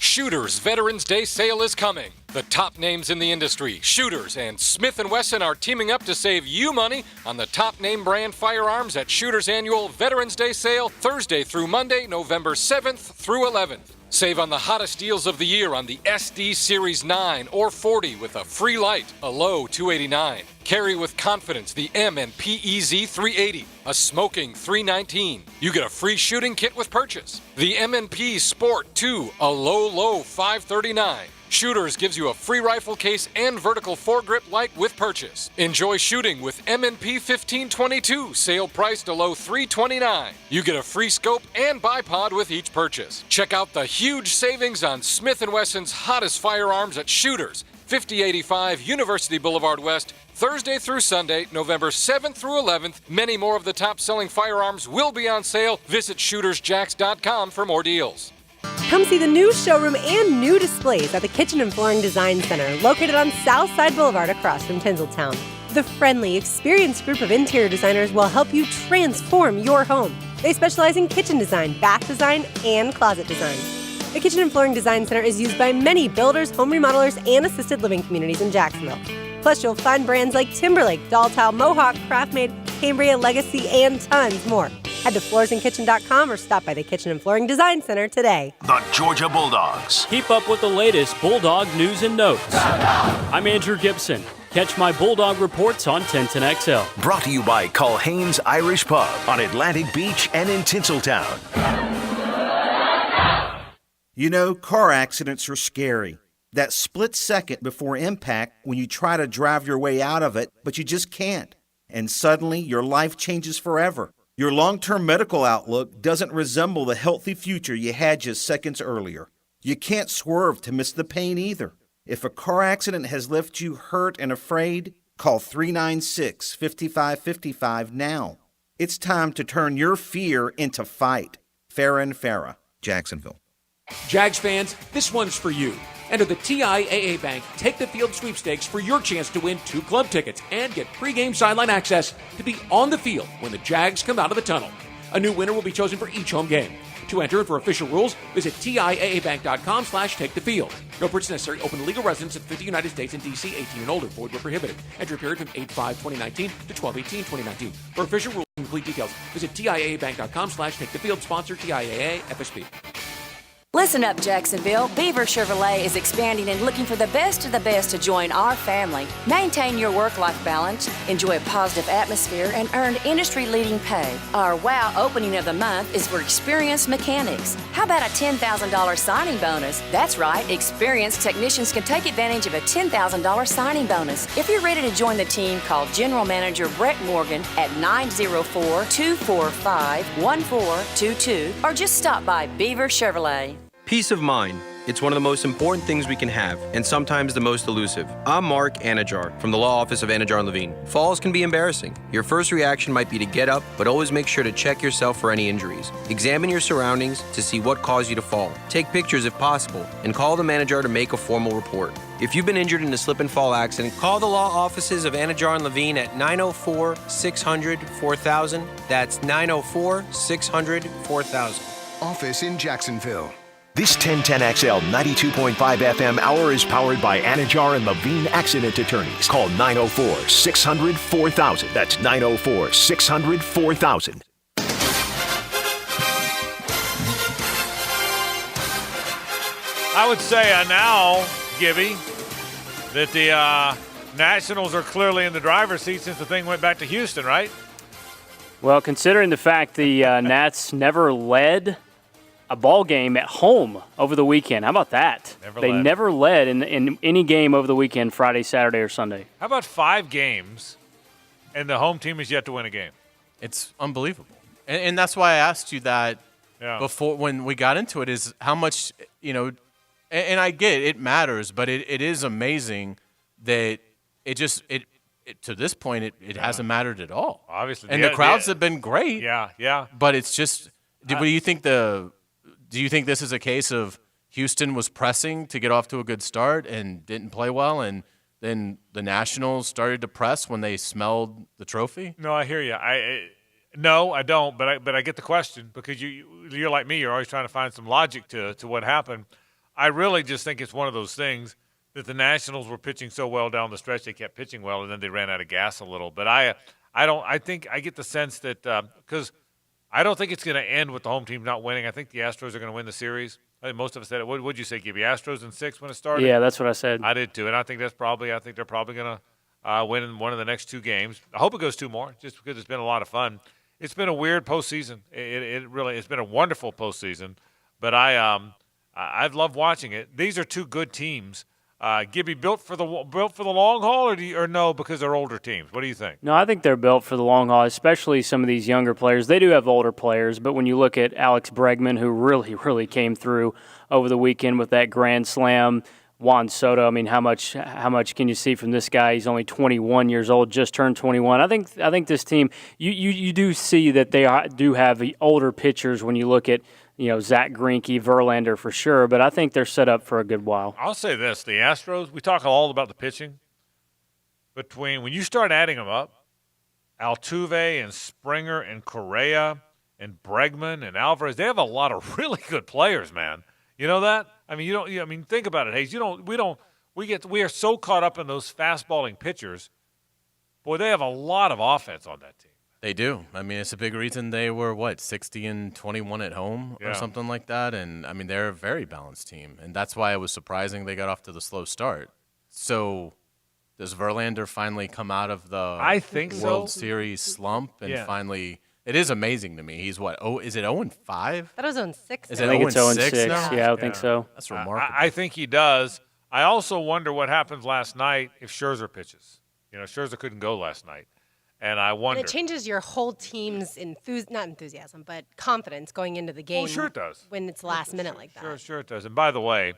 Shooters Veterans Day sale is coming. The top names in the industry, Shooters and Smith & Wesson, are teaming up to save you money on the top name brand firearms at Shooters Annual Veterans Day sale Thursday through Monday, November 7th through 11th. Save on the hottest deals of the year on the SD Series 9 or 40 with a free light, a low $289. Carry with confidence the M&P EZ 380, a smoking $319. You get a free shooting kit with purchase. The M&P Sport 2, a low $539. Shooters gives you a free rifle case and vertical foregrip light with purchase. Enjoy shooting with M&P 1522, sale priced a low $329. You get a free scope and bipod with each purchase. Check out the huge savings on Smith & Wesson's hottest firearms at Shooters, 5085 University Boulevard West, Thursday through Sunday, November 7th through 11th. Many more of the top-selling firearms will be on sale. Visit shootersjacks.com for more deals. Come see the new showroom and new displays at the Kitchen and Flooring Design Center, located on Southside Boulevard across from Tinseltown. The friendly, experienced group of interior designers will help you transform your home. They specialize in kitchen design, bath design, and closet design. The Kitchen and Flooring Design Center is used by many builders, home remodelers, and assisted living communities in Jacksonville. Plus, you'll find brands like Timberlake, Doll Tile, Mohawk, Craftmade, Cambria, Legacy, and tons more. Head to floorsandkitchen.com or stop by the Kitchen and Flooring Design Center today. The Georgia Bulldogs. Keep up with the latest Bulldog news and notes. I'm Andrew Gibson. Catch my Bulldog reports on 1010XL. Brought to you by Culhane's Irish Pub on Atlantic Beach and in Tinseltown. You know, car accidents are scary. That split second before impact when you try to drive your way out of it, but you just can't. And suddenly your life changes forever. Your long-term medical outlook doesn't resemble the healthy future you had just seconds earlier. You can't swerve to miss the pain either. If a car accident has left you hurt and afraid, call 396-5555 now. It's time to turn your fear into fight. Farah & Farah, Jacksonville. Jags fans, this one's for you. Enter the TIAA Bank Take the Field sweepstakes for your chance to win 2 club tickets and get pregame sideline access to be on the field when the Jags come out of the tunnel. A new winner will be chosen for each home game. To enter and for official rules, visit TIAABank.com/takethefield. No purchase necessary. Open to legal residents of 50 United States and D.C. 18 and older. Void where prohibited. Entry period from 8/5/2019 to 12/18/2019. For official rules and complete details, visit TIAABank.com/takethefield. Sponsor TIAA FSB. Listen up, Jacksonville. Beaver Chevrolet is expanding and looking for the best of the best to join our family. Maintain your work-life balance, enjoy a positive atmosphere, and earn industry-leading pay. Our WOW opening of the month is for experienced mechanics. How about a $10,000 signing bonus? That's right, experienced technicians can take advantage of a $10,000 signing bonus. If you're ready to join the team, call General Manager Brett Morgan at 904-245-1422 or just stop by Beaver Chevrolet. Peace of mind. It's one of the most important things we can have, and sometimes the most elusive. I'm Mark Anajar from the Law Office of Anajar & Levine. Falls can be embarrassing. Your first reaction might be to get up, but always make sure to check yourself for any injuries. Examine your surroundings to see what caused you to fall. Take pictures if possible, and call the manager to make a formal report. If you've been injured in a slip and fall accident, call the law offices of Anajar & Levine at 904-600-4000. That's 904-600-4000. Office in Jacksonville. This 1010XL 92.5 FM hour is powered by Anajar and Levine Accident Attorneys. Call 904-600-4000. That's 904-600-4000. I would say now, Gibby, that the Nationals are clearly in the driver's seat since the thing went back to Houston, right? Well, considering the fact the Nats never led a ball game at home over the weekend. How about that? Never led in any game over the weekend, Friday, Saturday, or Sunday. How about 5 games, and the home team is yet to win a game? It's unbelievable. And that's why I asked you that before when we got into it, is how much, and I get it matters, but it is amazing that it to this point, it hasn't mattered at all. Obviously. And the crowds have been great. Yeah. But it's just, do you think this is a case of Houston was pressing to get off to a good start and didn't play well, and then the Nationals started to press when they smelled the trophy? No, I hear you. No, I don't, but I get the question because you're like me. You're always trying to find some logic to what happened. I really just think it's one of those things that the Nationals were pitching so well down the stretch, they kept pitching well, and then they ran out of gas a little. But I think I get the sense that because I don't think it's going to end with the home team not winning. I think the Astros are going to win the series. I think most of us said it. What would you say, Gibby? Astros in 6 when it started? Yeah, that's what I said. I did too, and I think they're probably going to win in one of the next 2 games. I hope it goes 2 more, just because it's been a lot of fun. It's been a weird postseason. It's been a wonderful postseason, but I've loved watching it. These are 2 good teams. Gibby, built for the long haul, or no, because they're older teams? What do you think? No, I think they're built for the long haul, especially some of these younger players. They do have older players, but when you look at Alex Bregman, who really came through over the weekend with that grand slam, Juan Soto, I mean, how much can you see from this guy? He's only 21 years old, just turned 21. I think this team, you do see that they do have the older pitchers when you look at, Zach Greinke, Verlander for sure, but I think they're set up for a good while. I'll say this. The Astros, we talk all about the pitching. When you start adding them up, Altuve and Springer and Correa and Bregman and Alvarez, they have a lot of really good players, man. You know that? I mean, think about it, Hayes. We are so caught up in those fastballing pitchers. Boy, they have a lot of offense on that team. They do. I mean, it's a big reason they were, 60-21 at home or something like that. And, I mean, they're a very balanced team. And that's why it was surprising they got off to the slow start. So does Verlander finally come out of the World Series slump and finally – it is amazing to me. He's is it 0-5? I thought it was 0-6. I think it's 0-6 now. Yeah, I think so. That's remarkable. I think he does. I also wonder what happens last night if Scherzer pitches. Scherzer couldn't go last night. And I wonder. And it changes your whole team's not enthusiasm, but confidence going into the game. Oh, sure it does. When it's last minute like that. Sure it does. And by the way,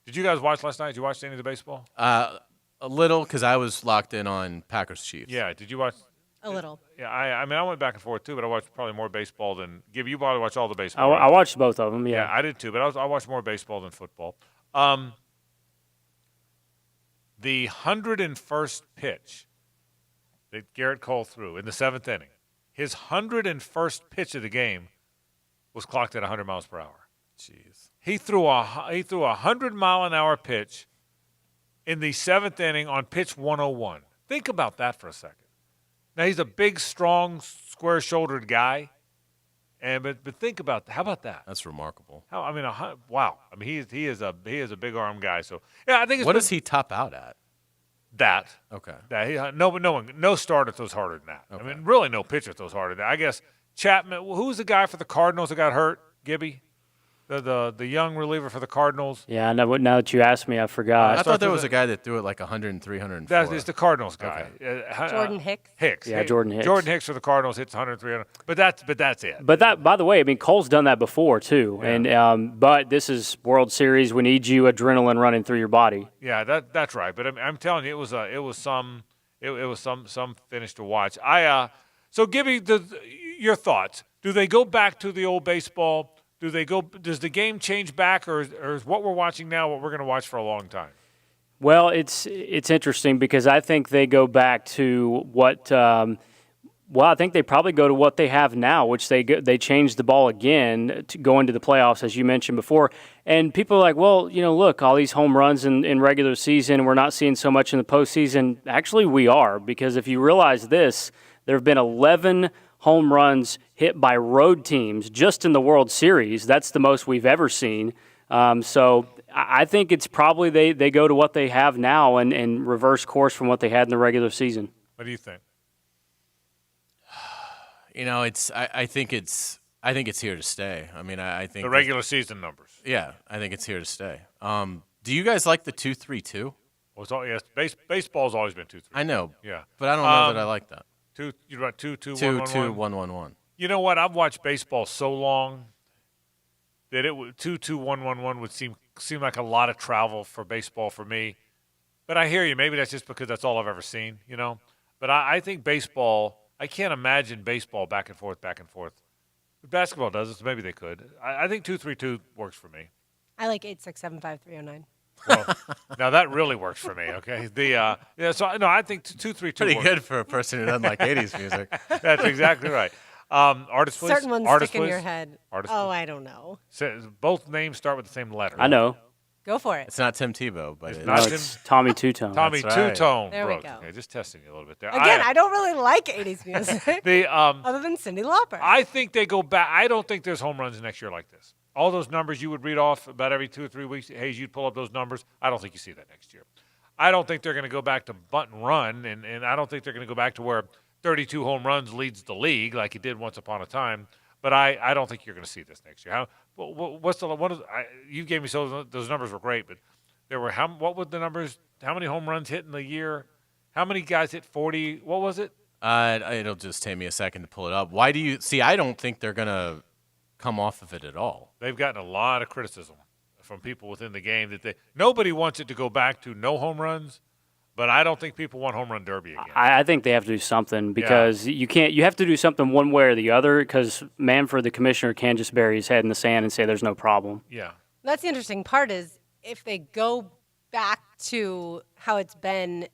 did you guys watch last night? Did you watch any of the baseball? A little, because I was locked in on Packers-Chiefs. Yeah. Did you watch? A little. Yeah. I mean, I went back and forth too, but I watched probably more baseball than Gibby. You probably watched all the baseball. I watched both of them. Yeah. Yeah, I did too, but I watched more baseball than football. The 101st pitch that Garrett Cole threw in the 7th inning, his 101st pitch of the game was clocked at 100 miles per hour. Jeez. He threw a 100-mile-an-hour pitch in the 7th inning on pitch 101. Think about that for a second. Now, he's a big, strong, square-shouldered guy, but think about that. How about that? That's remarkable. Wow. I mean, he is a big-arm guy. So yeah, I think. What does he top out at? That. Okay. No starter throws harder than that. Okay. I mean, really, no pitcher throws harder than that. I guess Chapman. Who's the guy for the Cardinals that got hurt? Gibby, the young reliever for the Cardinals. Yeah. Now that you asked me, I forgot. I thought there was a guy that threw it like 103, 104. That is the Cardinals guy. Okay. Jordan Hicks. Yeah, Jordan Hicks. Jordan Hicks for the Cardinals hits 103, 100. But that's it. But that, by the way, I mean, Cole's done that before too. Yeah. And but this is World Series. We need you adrenaline running through your body. Yeah, that's right. But I'm telling you, it was some finish to watch. So Gibby, your thoughts? Do they go back to the old baseball? Does the game change back, or is what we're watching now what we're going to watch for a long time? Well, it's interesting because I think they go back to what. I think they probably go to what they have now, which they changed the ball again to go into the playoffs, as you mentioned before. And people are like, well, look, all these home runs in regular season, we're not seeing so much in the postseason. Actually, we are, because if you realize this, there have been 11 home runs hit by road teams just in the World Series. That's the most we've ever seen. So I think it's probably they go to what they have now and reverse course from what they had in the regular season. What do you think? I think it's here to stay. I mean, I think the regular season numbers. Yeah, I think it's here to stay. Do you guys like the 2-3-2? Well, yes, baseball's always been 2-3. I know. Yeah, but I don't know that I like that. You're right. 2-2-1-1-1. 2-2-1-1-1. You know what? I've watched baseball so long that 2-2-1-1-1 would seem like a lot of travel for baseball for me. But I hear you. Maybe that's just because that's all I've ever seen. But I think baseball. I can't imagine baseball back and forth. But basketball does it, so maybe they could. I think 2-3-2 works for me. I like 8-6-7-5-3-0-9. Well, now that really works for me. Okay, I think 2-3-2. Pretty works. good for a person who doesn't like 80s music. That's exactly right. Artist, please. Certain ones Artist, stick in please. your head. Artist, I don't know. Both names start with the same letter. I know. Go for it. It's not Tim Tebow, but it's Tommy Two-Tone. Tommy That's right. Two-Tone. There we Brooke. go. Okay, just testing you a little bit there. Again, I don't really like 80s music. Other than Cyndi Lauper. I think they go back. I don't think there's home runs next year like this. All those numbers you would read off about every 2 or 3 weeks, Hayes, you'd pull up those numbers. I don't think you see that next year. I don't think they're going to go back to bunt and run, and I don't think they're going to go back to where 32 home runs leads the league like it did once upon a time. But I don't think you're going to see this next year. You gave me those numbers were great, but there were what were the numbers? How many home runs hit in the year? How many guys hit 40? What was it? It'll just take me a second to pull it up. Why do you see? I don't think they're going to come off of it at all. They've gotten a lot of criticism from people within the game that nobody wants it to go back to no home runs, but I don't think people want home run derby again. I think they have to do something because you have to do something one way or the other because Manfred, the commissioner, can't just bury his head in the sand and say there's no problem. Yeah. That's the interesting part is if they go back to how it's been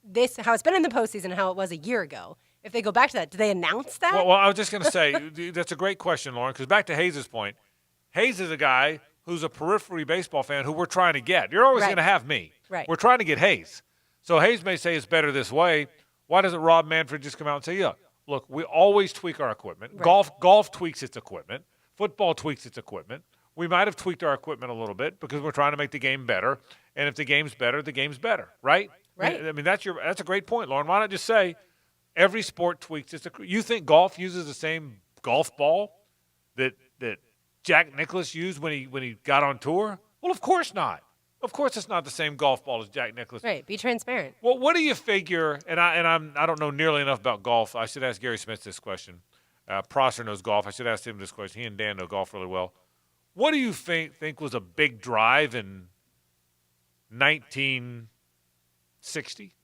in the postseason and how it was a year ago. If they go back to that, do they announce that? Well, I was just going to say, that's a great question, Lauren, because back to Hayes' point, Hayes is a guy who's a periphery baseball fan who we're trying to get. You're always going to have me. Right. We're trying to get Hayes. So Hayes may say it's better this way. Why doesn't Rob Manfred just come out and say, yeah, look, we always tweak our equipment. Right. Golf tweaks its equipment. Football tweaks its equipment. We might have tweaked our equipment a little bit because we're trying to make the game better. And if the game's better, the game's better, right? Right. I mean, that's a great point, Lauren. Why not just say every sport tweaks its equipment? You think golf uses the same golf ball that Jack Nicklaus used when he got on tour? Well, of course not. Of course, it's not the same golf ball as Jack Nicklaus. Right. Be transparent. Well, what do you figure? And I don't know nearly enough about golf. I should ask Gary Smith this question. Prosser knows golf. I should ask him this question. He and Dan know golf really well. What do you think was a big drive in 1960?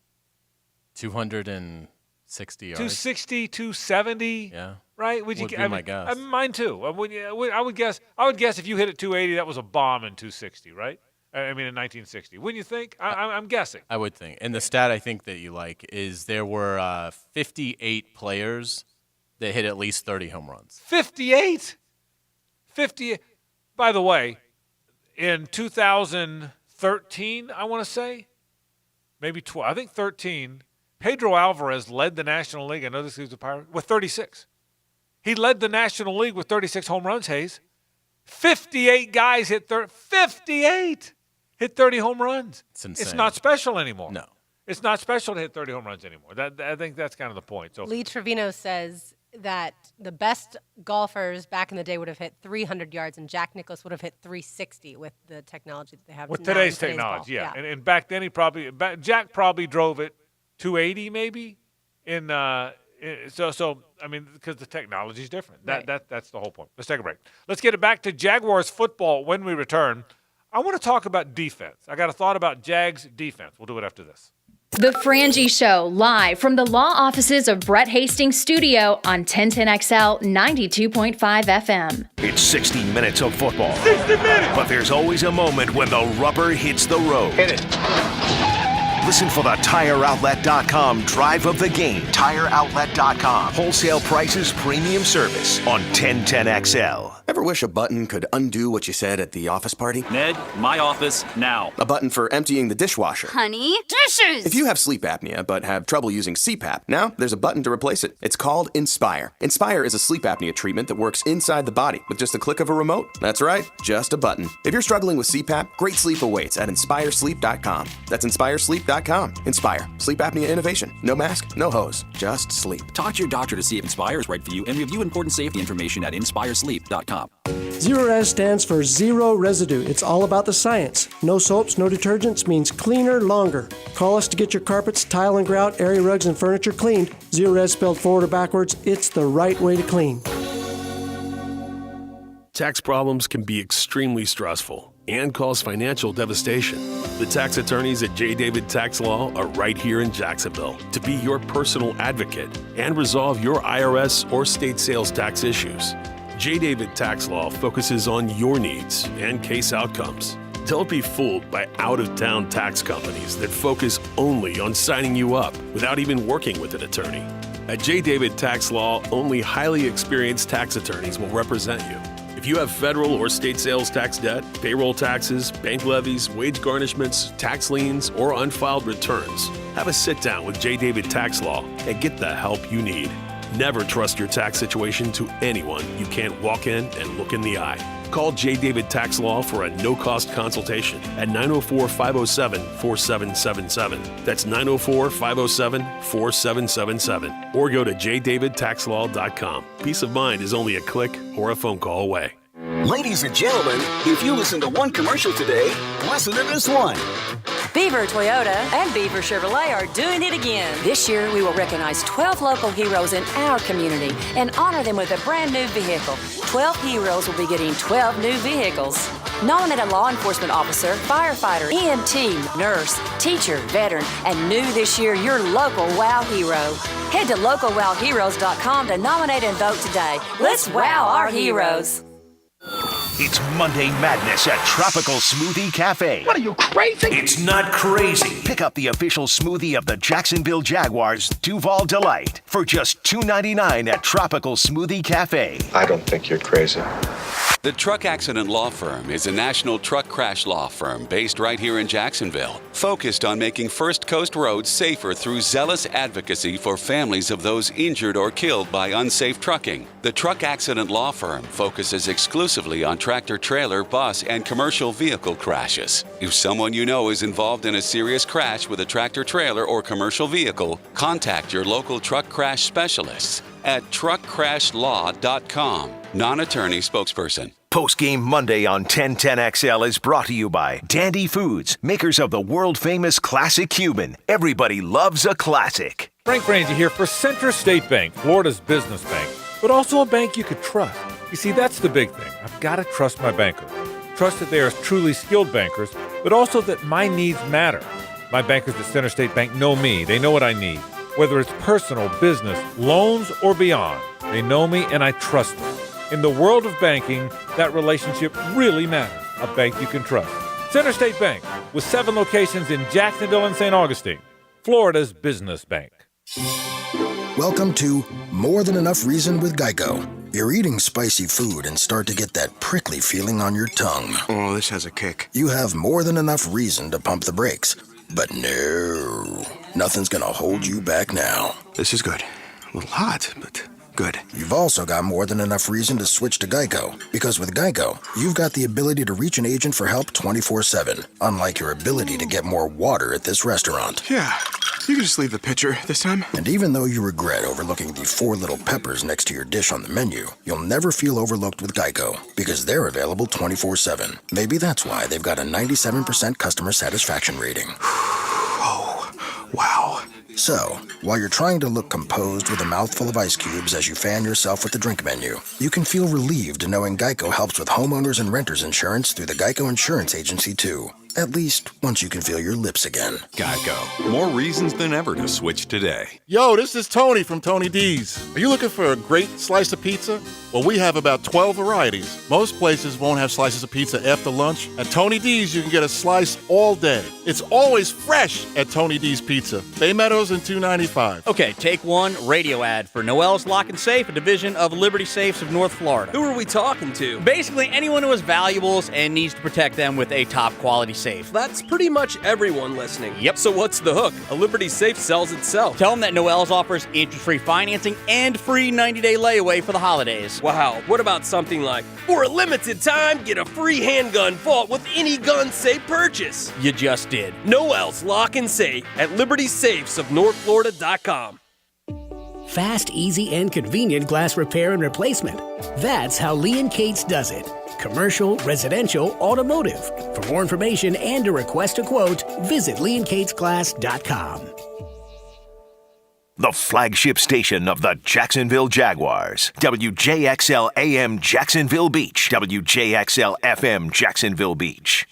260 yards. 260, 270. Yeah. Right? Would be my guess. Mine too. I would guess if you hit it 280, that was a bomb in 260, right? I mean, in 1960. Wouldn't you think? I'm guessing. I would think. And the stat I think that you like is there were 58 players that hit at least 30 home runs. 58? 50. By the way, in 2013, I want to say, maybe 12, I think 13, Pedro Alvarez led the National League. I know this is a Pirate, with 36. He led the National League with 36 home runs, Hayes. 58 guys hit 58 hit 30 home runs. It's insane. It's not special anymore. No. It's not special to hit 30 home runs anymore. I think that's kind of the point. So Lee Trevino says that the best golfers back in the day would have hit 300 yards, and Jack Nicklaus would have hit 360 with the technology that they have with now today's in technology, ball. yeah. And back then Jack probably drove it 280 maybe. So I mean, because the technology is different. That's the whole point. Let's take a break. Let's get it back to Jaguars football when we return. I want to talk about defense. I got a thought about Jags defense. We'll do it after this. The Frangie Show, live from the law offices of Brett Hastings' studio on 1010XL 92.5 FM. It's 60 minutes of football. 60 minutes! But there's always a moment when the rubber hits the road. Hit it. Listen for the TireOutlet.com drive of the game. TireOutlet.com. Wholesale prices, premium service on 1010XL. Ever wish a button could undo what you said at the office party? Ned, my office now. A button for emptying the dishwasher. Honey, dishes! If you have sleep apnea but have trouble using CPAP, now there's a button to replace it. It's called Inspire. Inspire is a sleep apnea treatment that works inside the body with just a click of a remote. That's right, just a button. If you're struggling with CPAP, great sleep awaits at InspireSleep.com. That's InspireSleep.com. Inspire. Sleep apnea innovation. No mask, no hose, just sleep. Talk to your doctor to see if Inspire is right for you and review important safety information at InspireSleep.com. Zero-Res stands for zero residue. It's all about the science. No soaps, no detergents means cleaner, longer. Call us to get your carpets, tile and grout, area rugs, and furniture cleaned. Zero-Res spelled forward or backwards, it's the right way to clean. Tax problems can be extremely stressful and cause financial devastation. The tax attorneys at J. David Tax Law are right here in Jacksonville to be your personal advocate and resolve your IRS or state sales tax issues. J. David Tax Law focuses on your needs and case outcomes. Don't be fooled by out-of-town tax companies that focus only on signing you up without even working with an attorney. At J. David Tax Law, only highly experienced tax attorneys will represent you. If you have federal or state sales tax debt, payroll taxes, bank levies, wage garnishments, tax liens, or unfiled returns, have a sit-down with J. David Tax Law and get the help you need. Never trust your tax situation to anyone you can't walk in and look in the eye. Call J. David Tax Law for a no-cost consultation at 904-507-4777. That's 904-507-4777. Or go to jdavidtaxlaw.com. Peace of mind is only a click or a phone call away. Ladies and gentlemen, if you listen to one commercial today, listen to this one. Beaver Toyota and Beaver Chevrolet are doing it again. This year, we will recognize 12 local heroes in our community and honor them with a brand new vehicle. 12 heroes will be getting 12 new vehicles. Nominate a law enforcement officer, firefighter, EMT, nurse, teacher, veteran, and new this year, your local WOW hero. Head to localwowheroes.com to nominate and vote today. Let's wow our heroes. It's Monday Madness at Tropical Smoothie Cafe. What are you, crazy? It's not crazy. Pick up the official smoothie of the Jacksonville Jaguars, Duval Delight, for just $2.99 at Tropical Smoothie Cafe. I don't think you're crazy. The Truck Accident Law Firm is a national truck crash law firm based right here in Jacksonville, focused on making First Coast roads safer through zealous advocacy for families of those injured or killed by unsafe trucking. The Truck Accident Law Firm focuses exclusively on tractor trailer, bus, and commercial vehicle crashes. If someone you know is involved in a serious crash with a tractor trailer or commercial vehicle, contact your local truck crash specialists at truckcrashlaw.com. Non-attorney spokesperson. Postgame Monday on 1010XL is brought to you by Dandy Foods, makers of the world-famous Classic Cuban. Everybody loves a classic. Frank Frangie here for Center State Bank, Florida's business bank, but also a bank you could trust. You see, that's the big thing. I've got to trust my banker. Trust that they are truly skilled bankers, but also that my needs matter. My bankers at Center State Bank know me. They know what I need. Whether it's personal, business, loans, or beyond, they know me and I trust them. In the world of banking, that relationship really matters. A bank you can trust. Center State Bank, with 7 locations in Jacksonville and St. Augustine, Florida's business bank. Welcome to More Than Enough Reason with Geico. You're eating spicy food and start to get that prickly feeling on your tongue. Oh, this has a kick. You have more than enough reason to pump the brakes. But no, nothing's gonna hold you back now. This is good. A little hot, but good. You've also got more than enough reason to switch to Geico, because with Geico, you've got the ability to reach an agent for help 24/7, unlike your ability to get more water at this restaurant. Yeah, you can just leave the pitcher this time. And even though you regret overlooking the 4 little peppers next to your dish on the menu, you'll never feel overlooked with Geico, because they're available 24/7. Maybe that's why they've got a 97% customer satisfaction rating. Oh, wow. So, while you're trying to look composed with a mouthful of ice cubes as you fan yourself with the drink menu, you can feel relieved knowing Geico helps with homeowners and renters insurance through the Geico Insurance Agency, too. At least, once you can feel your lips again. Geico. More reasons than ever to switch today. Yo, this is Tony from Tony D's. Are you looking for a great slice of pizza? Well, we have about 12 varieties. Most places won't have slices of pizza after lunch. At Tony D's, you can get a slice all day. It's always fresh at Tony D's Pizza. Bay Meadows and 295. Okay, take one, radio ad for Noel's Lock and Safe, a division of Liberty Safes of North Florida. Who are we talking to? Basically, anyone who has valuables and needs to protect them with a top quality safe. That's pretty much everyone listening. Yep. So what's the hook? A Liberty Safe sells itself. Tell them that Noel's offers interest-free financing and free 90-day layaway for the holidays. Wow. What about something like, for a limited time, get a free handgun vault with any gun safe purchase? You just did. Noel's Lock and Safe at LibertySafesOfNorthFlorida.com. Fast, easy, and convenient glass repair and replacement. That's how Lee & Cates does it. Commercial, residential, automotive. For more information and to request a quote, visit leeandcatesglass.com. The flagship station of the Jacksonville Jaguars. WJXL AM Jacksonville Beach. WJXL FM Jacksonville Beach.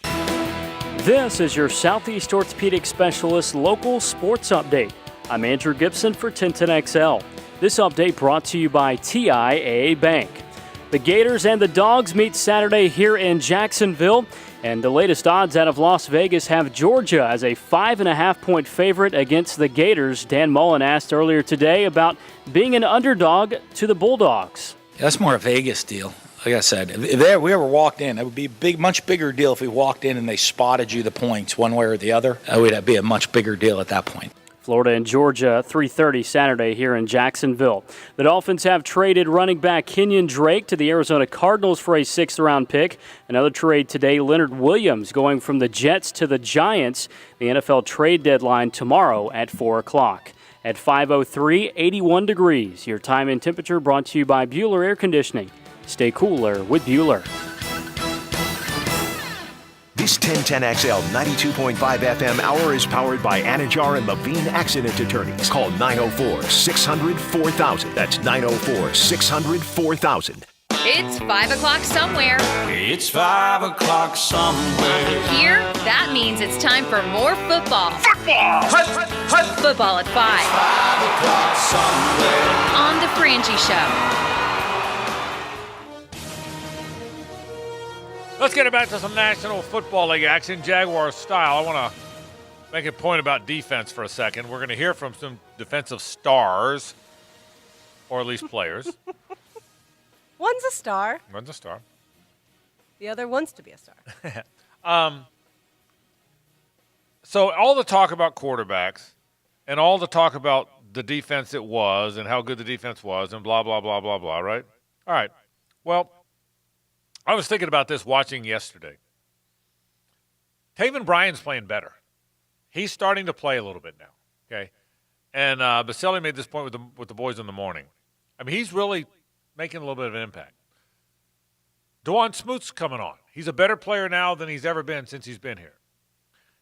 This is your Southeast Orthopedic Specialist local sports update. I'm Andrew Gibson for 1010XL. This update brought to you by TIAA Bank. The Gators and the Dogs meet Saturday here in Jacksonville, and the latest odds out of Las Vegas have Georgia as a 5.5-point favorite against the Gators. Dan Mullen asked earlier today about being an underdog to the Bulldogs. That's more a Vegas deal. like I said, if we ever walked in, it would be a much bigger deal if we walked in and they spotted you the points one way or the other. It would be a much bigger deal at that point. Florida and Georgia, 3:30 Saturday here in Jacksonville. The Dolphins have traded running back Kenyon Drake to the Arizona Cardinals for a 6th-round pick. Another trade today, Leonard Williams going from the Jets to the Giants. The NFL trade deadline tomorrow at 4 o'clock. At 5:03, 81 degrees. Your time and temperature brought to you by Bueller Air Conditioning. Stay cooler with Bueller. This 1010XL 92.5 FM hour is powered by Anajar and Levine Accident Attorneys. Call 904-600-4000. That's 904-600-4000. It's 5 o'clock somewhere. It's 5 o'clock somewhere. Here, that means it's time for more football. Football! Football at 5. 5 o'clock somewhere. On The Frangie Show. Let's get it back to some National Football League action, Jaguars style. I want to make a point about defense for a second. We're going to hear from some defensive stars, or at least players. One's a star. One's a star. The other wants to be a star. So all the talk about quarterbacks and all the talk about the defense it was and how good the defense was and blah, blah, blah, blah, blah, right? All right. Well, I was thinking about this watching yesterday. Taven Bryan's playing better. He's starting to play a little bit now, okay? And Baselli made this point with the boys in the morning. I mean, he's really making a little bit of an impact. DeJuan Smoot's coming on. He's a better player now than he's ever been since he's been here.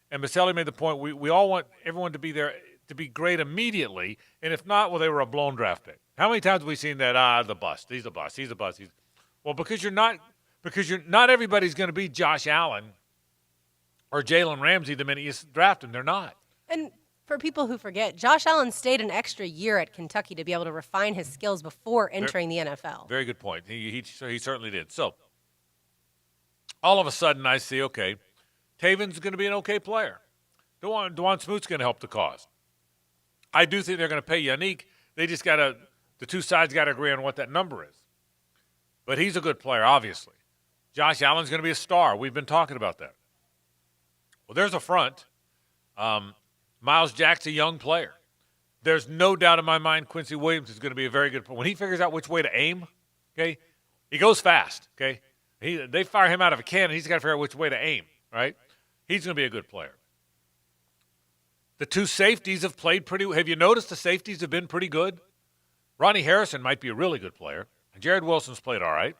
And Baselli made the point, we all want everyone to be there to be great immediately, and if not, well, they were a blown draft pick. How many times have we seen that, the bust, he's a bust, he's a bust. Well, because you're not everybody's going to be Josh Allen or Jalen Ramsey the minute you draft him. They're not. And for people who forget, Josh Allen stayed an extra year at Kentucky to be able to refine his skills before entering the NFL. Very good point. He certainly did. So all of a sudden I see, okay, Taven's going to be an okay player. DeJuan Smoot's going to help the cause. I do think they're going to pay Yannick. They just got to – the two sides got to agree on what that number is. But he's a good player, obviously. Josh Allen's going to be a star. We've been talking about that. Well, there's a front. Miles Jack's a young player. There's no doubt in my mind Quincy Williams is going to be a very good player. When he figures out which way to aim, okay, he goes fast, okay? They fire him out of a cannon. He's got to figure out which way to aim, right? He's going to be a good player. The two safeties have played pretty – have you noticed the safeties have been pretty good? Ronnie Harrison might be a really good player. Jared Wilson's played all right.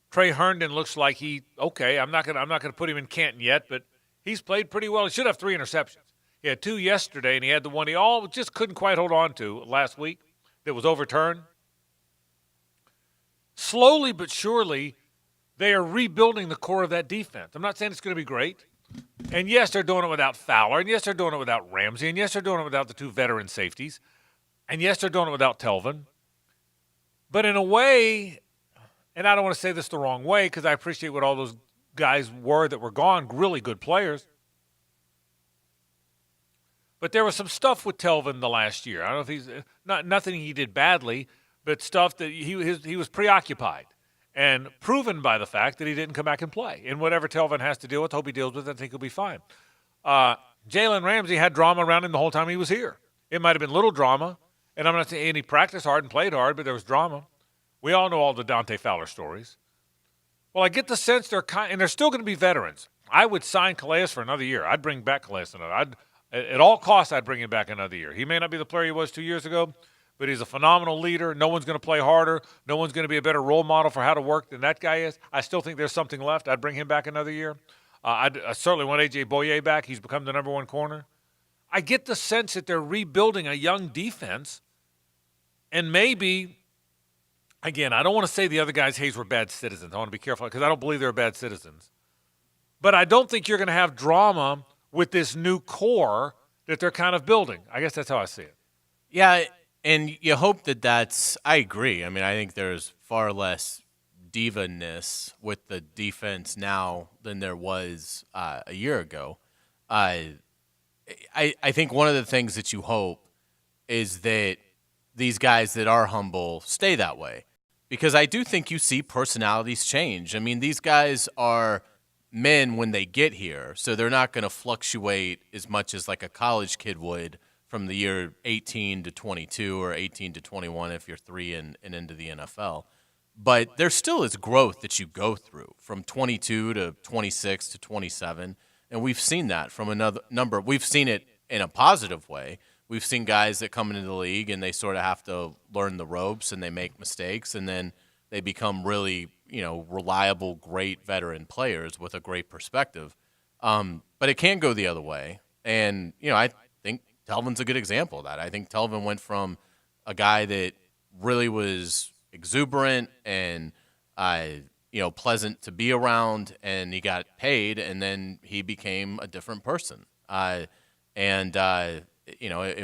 Trey Herndon looks like I'm not gonna put him in Canton yet, but he's played pretty well. He should have 3 interceptions. He had 2 yesterday, and he had the one he just couldn't quite hold on to last week that was overturned. Slowly but surely, they are rebuilding the core of that defense. I'm not saying it's going to be great. And yes, they're doing it without Fowler, and yes, they're doing it without Ramsey, and yes, they're doing it without the 2 veteran safeties, and yes, they're doing it without Telvin. But in a way, and I don't want to say this the wrong way because I appreciate what all those guys were that were gone, really good players. But there was some stuff with Telvin the last year. I don't know if he's nothing he did badly, but stuff that he was preoccupied and proven by the fact that he didn't come back and play. And whatever Telvin has to deal with, hope he deals with it. I think he'll be fine. Jalen Ramsey had drama around him the whole time he was here. It might have been little drama, and I'm not saying he practiced hard and played hard, but there was drama. We all know all the Dante Fowler stories. Well, I get the sense and they're still going to be veterans. I would sign Calais for another year. I'd bring back Calais at all costs. I'd bring him back another year. He may not be the player he was 2 years ago, but he's a phenomenal leader. No one's going to play harder. No one's going to be a better role model for how to work than that guy is. I still think there's something left. I'd bring him back another year. I certainly want A.J. Boye back. He's become the number 1 corner. I get the sense that they're rebuilding a young defense, and maybe, again, I don't want to say the other guys, Hayes, were bad citizens. I want to be careful because I don't believe they're bad citizens. But I don't think you're going to have drama with this new core that they're kind of building. I guess that's how I see it. Yeah, and you hope that's – I agree. I mean, I think there's far less diva-ness with the defense now than there was a year ago. I think one of the things that you hope is that these guys that are humble stay that way. because I do think you see personalities change. I mean, these guys are men when they get here, so they're not going to fluctuate as much as like a college kid would from the year 18 to 22 or 18 to 21 if you're 3 and into the NFL. But there still is growth that you go through from 22 to 26 to 27, and we've seen that from another number. We've seen it in a positive way. We've seen guys that come into the league and they sort of have to learn the ropes and they make mistakes, and then they become really, reliable, great veteran players with a great perspective. But it can go the other way, and I think Telvin's a good example of that. I think Telvin went from a guy that really was exuberant and pleasant to be around, and he got paid, and then he became a different person. It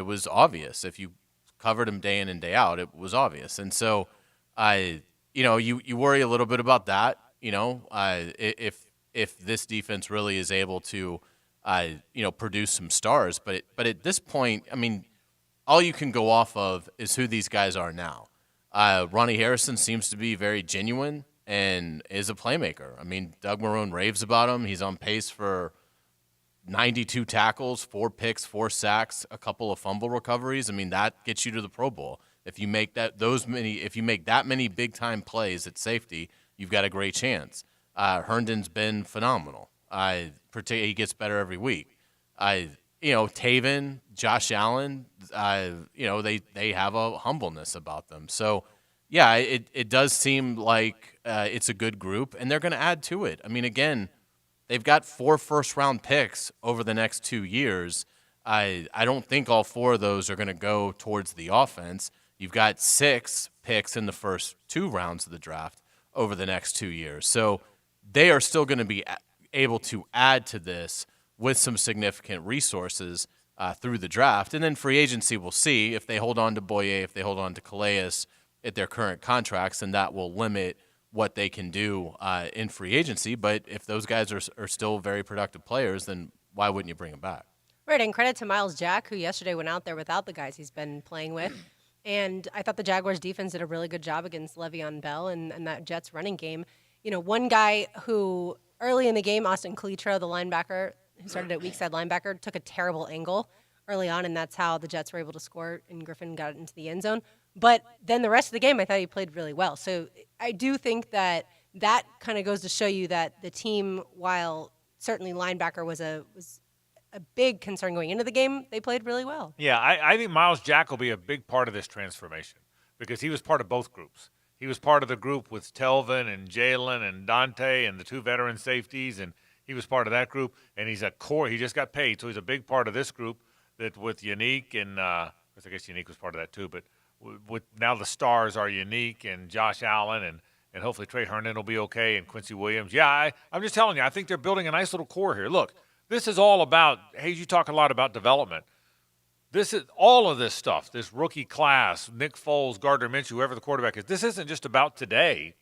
was obvious. If you covered him day in and day out, it was obvious. And so, you worry a little bit about that. If this defense really is able to, produce some stars, but at this point, I mean, all you can go off of is who these guys are now. Ronnie Harrison seems to be very genuine and is a playmaker. I mean, Doug Marrone raves about him. He's on pace for 92 tackles, 4 picks, 4 sacks, a couple of fumble recoveries. I mean, that gets you to the Pro Bowl. If you make that many big time plays at safety, you've got a great chance. Herndon's been phenomenal. He gets better every week. Taven, Josh Allen, they have a humbleness about them. So, yeah, it does seem like it's a good group, and they're going to add to it. I mean, again, they've got 4 first-round picks over the next 2 years. I don't think all 4 of those are going to go towards the offense. You've got 6 picks in the first 2 rounds of the draft over the next 2 years. So they are still going to be able to add to this with some significant resources through the draft. And then free agency, we'll see if they hold on to Boye, if they hold on to Calais at their current contracts, and that will limit what they can do in free agency. But if those guys are still very productive players, then why wouldn't you bring them back? Right, and credit to Miles Jack, who yesterday went out there without the guys he's been playing with. And I thought the Jaguars' defense did a really good job against Le'Veon Bell and that Jets running game. One guy who early in the game, Austin Calitro, the linebacker who started at weak side linebacker, took a terrible angle early on, and that's how the Jets were able to score, and Griffin got it into the end zone. But then the rest of the game, I thought he played really well. So I do think that kind of goes to show you that the team, while certainly linebacker was a big concern going into the game, they played really well. Yeah, I think Miles Jack will be a big part of this transformation because he was part of both groups. He was part of the group with Telvin and Jalen and Dante and the 2 veteran safeties, and he was part of that group. And he's a core. He just got paid, so he's a big part of this group that with Unique and I guess Unique was part of that too, but with now the stars are Unique and Josh Allen and hopefully Trey Herndon will be okay and Quincy Williams. Yeah, I'm just telling you, I think they're building a nice little core here. Look, this is all about, you talk a lot about development. This is all of this stuff, this rookie class, Nick Foles, Gardner Minshew, whoever the quarterback is. This isn't just about today.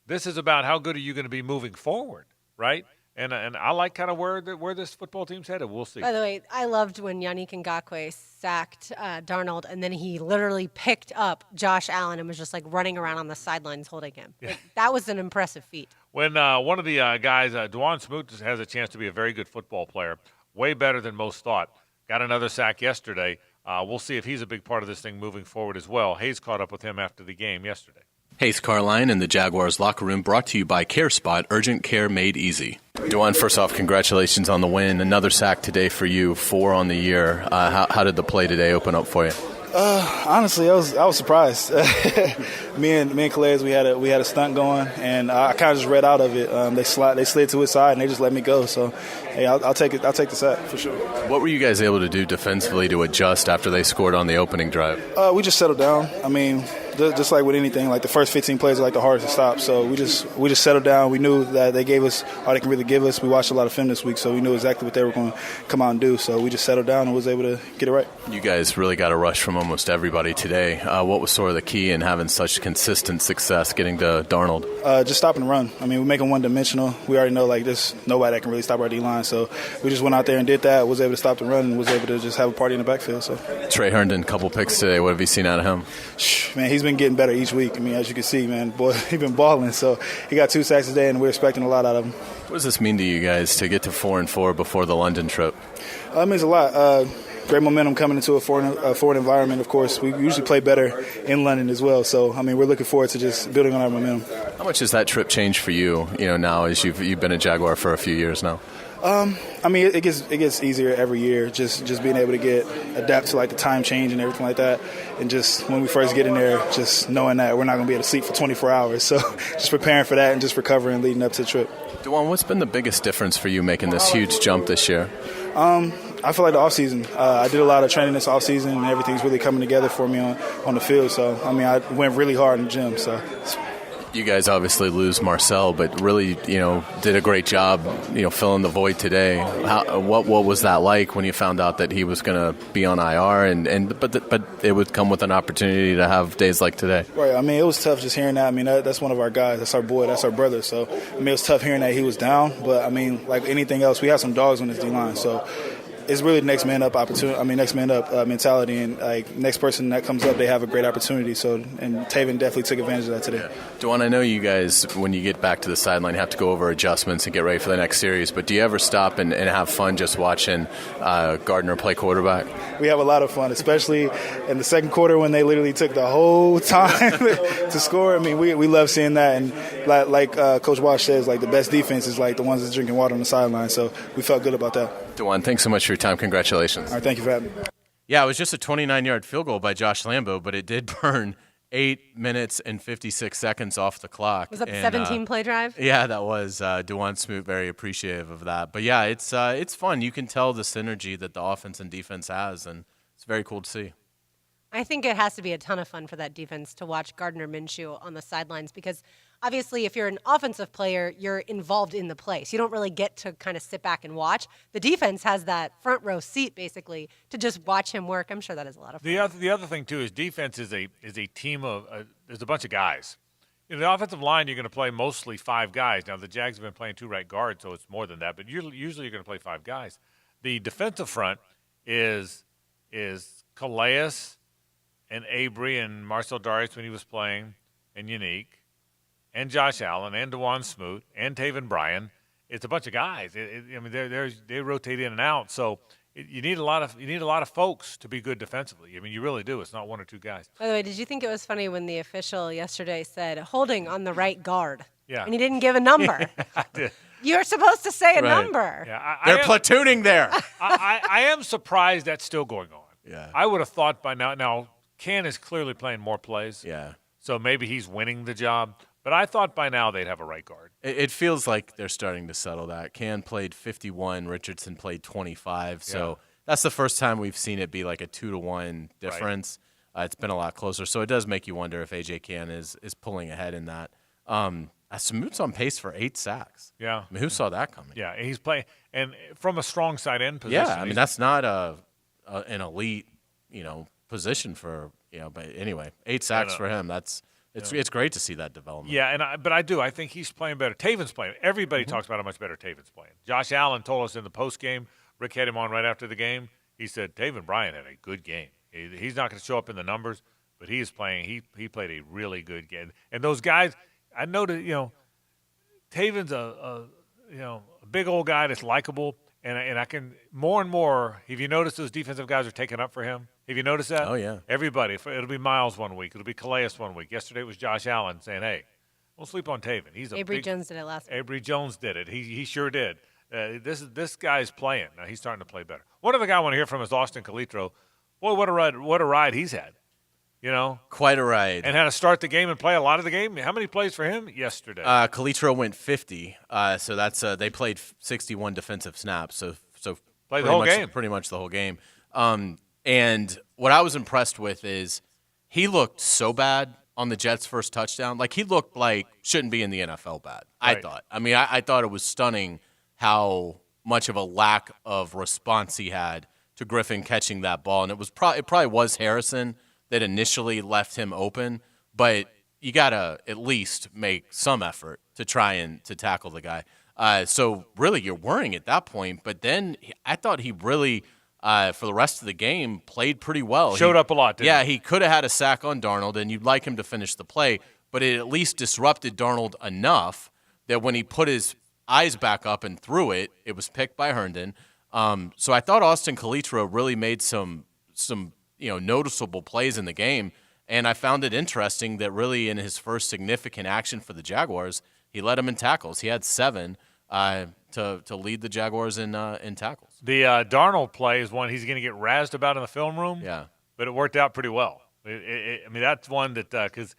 This is about how good are you going to be moving forward, right? And I like kind of where this football team's headed. We'll see. By the way, I loved when Yannick Ngakoue sacked Darnold, and then he literally picked up Josh Allen and was just like running around on the sidelines holding him. Yeah. That was an impressive feat. When one of the guys, Dwan Smoot, has a chance to be a very good football player, way better than most thought. Got another sack yesterday. We'll see if he's a big part of this thing moving forward as well. Hayes caught up with him after the game yesterday. Hayes Carline in the Jaguars locker room, brought to you by CareSpot, urgent care made easy. Dwan, first off, congratulations on the win. Another sack today for you, 4 on the year. How did the play today open up for you? Honestly, I was surprised. me and Calais, we had a stunt going, and I kind of just read out of it. They slid to his side, and they just let me go. So, hey, I'll take it. I'll take the sack for sure. What were you guys able to do defensively to adjust after they scored on the opening drive? We just settled down. I mean, just like with anything, like the first 15 plays are like the hardest to stop. So we just settled down. We knew that they gave us all they can really give us. We watched a lot of film this week, so we knew exactly what they were going to come out and do. So we just settled down and was able to get it right. You guys really got a rush from almost everybody today. What was sort of the key in having such consistent success getting to Darnold? Just stopping the run. I mean, we make them one-dimensional. We already know like there's nobody that can really stop our D-line. So we just went out there and did that, was able to stop the run, and was able to just have a party in the backfield. So Trey Herndon, couple picks today. What have you seen out of him? Man, he's been getting better each week. I mean, as you can see, man, boy, he's been balling. So he got 2 sacks today, and we're expecting a lot out of him. What does this mean to you guys to get to 4-4 before the London trip? It means a lot. Great momentum coming into a foreign environment, of course. We usually play better in London as well. So, I mean, we're looking forward to just building on our momentum. How much has that trip changed for you, now as you've been a Jaguar for a few years now? I mean, it gets easier every year, just being able to adapt to, like, the time change and everything like that. And just when we first get in there, just knowing that we're not going to be able to sleep for 24 hours. So just preparing for that and just recovering leading up to the trip. Dewan, what's been the biggest difference for you making this huge jump this year? I feel like the offseason. I did a lot of training this offseason, and everything's really coming together for me on the field. So, I mean, I went really hard in the gym. So, you guys obviously lose Marcel, but really, did a great job, filling the void today. What was that like when you found out that he was going to be on IR, but it would come with an opportunity to have days like today? Right. I mean, it was tough just hearing that. I mean, that's one of our guys. That's our boy. That's our brother. So, I mean, it was tough hearing that he was down. But, I mean, like anything else, we have some dogs on this D-line. So, it's really the next man up opportunity. I mean, next man up mentality, and like next person that comes up, they have a great opportunity. So, and Taven definitely took advantage of that today. Dewan, I know you guys, when you get back to the sideline, have to go over adjustments and get ready for the next series. But do you ever stop and have fun just watching Gardner play quarterback? We have a lot of fun, especially in the second quarter when they literally took the whole time to score. I mean, we love seeing that, and like Coach Walsh says, like the best defense is like the ones that's drinking water on the sideline. So we felt good about that. Dewan, thanks so much for your time. Congratulations. All right, thank you for having me. Yeah, it was just a 29-yard field goal by Josh Lambo, but it did burn 8 minutes and 56 seconds off the clock. Was that the 17-play drive? Yeah, that was. Dewan Smoot very appreciative of that. But, yeah, it's fun. You can tell the synergy that the offense and defense has, and it's very cool to see. I think it has to be a ton of fun for that defense to watch Gardner Minshew on the sidelines because obviously if you're an offensive player, you're involved in the play. So you don't really get to kind of sit back and watch. The defense has that front row seat basically to just watch him work. I'm sure that is a lot of fun. The other thing too is defense is a team of there's a bunch of guys. The offensive line, you're going to play mostly 5 guys. Now the Jags have been playing 2 right guards, so it's more than that. But usually you're going to play 5 guys. The defensive front is Calais and Avery and Marcel Darius when he was playing, and Unique, and Josh Allen, and Dewan Smoot, and Taven Bryan. It's a bunch of guys. I mean, they rotate in and out. So you need a lot of folks to be good defensively. I mean, you really do. It's not 1 or 2 guys. By the way, did you think it was funny when the official yesterday said holding on the right guard? Yeah. And he didn't give a number. I did. You're supposed to say a Right. number. Yeah, They're platooning there. I am surprised that's still going on. Yeah. I would have thought by now. Now, Ken is clearly playing more plays. Yeah. So maybe he's winning the job. But I thought by now they'd have a right guard. It feels like they're starting to settle that. Can played 51, Richardson played 25. So that's the first time we've seen it be like a 2-to-1 difference. Right. It's been a lot closer. So it does make you wonder if A.J. Can is pulling ahead in that. Smoot's on pace for 8 sacks. Yeah. I mean, who saw that coming? Yeah, he's playing. And from a strong side end position. Yeah, I mean, that's not an elite, position for, but anyway, 8 sacks for him. It's great to see that development. Yeah, but I think he's playing better. Taven's playing. Everybody talks about how much better Taven's playing. Josh Allen told us in the post game. Rick had him on right after the game. He said Taven Bryan had a good game. He's not going to show up in the numbers, but he is playing. He played a really good game. And those guys, I noticed. Taven's a big old guy that's likable. And I can more and more. Have you noticed those defensive guys are taking up for him? Have you noticed that? Oh yeah. Everybody. It'll be Miles one week. It'll be Calais one week. Yesterday it was Josh Allen saying, "Hey, we'll sleep on Taven." He's Avery Jones did it last week. Avery Jones did it. He sure did. This guy's playing. Now he's starting to play better. One other guy I want to hear from is Austin Calitro. Boy, what a ride he's had. Quite a ride. And had to start the game and play a lot of the game. How many plays for him yesterday? Calitro went 50. So that's they played 61 defensive snaps. So played the whole game. Pretty much the whole game. And what I was impressed with is he looked so bad on the Jets' first touchdown. Like, he looked like shouldn't be in the NFL bad, Right. I thought. I mean, I thought it was stunning how much of a lack of response he had to Griffin catching that ball. And it probably was Harrison that initially left him open, but you got to at least make some effort to try and to tackle the guy. So really you're worrying at that point, but then I thought he really for the rest of the game, played pretty well. Showed up a lot, didn't he could have had a sack on Darnold, and you'd like him to finish the play, but it at least disrupted Darnold enough that when he put his eyes back up and threw it, it was picked by Herndon. So I thought Austin Calitro really made some noticeable plays in the game, and I found it interesting that really in his first significant action for the Jaguars, he led them in tackles. He had 7 to lead the Jaguars in tackles. The Darnold play is one he's going to get razzed about in the film room. Yeah, but it worked out pretty well. I mean, that's one that because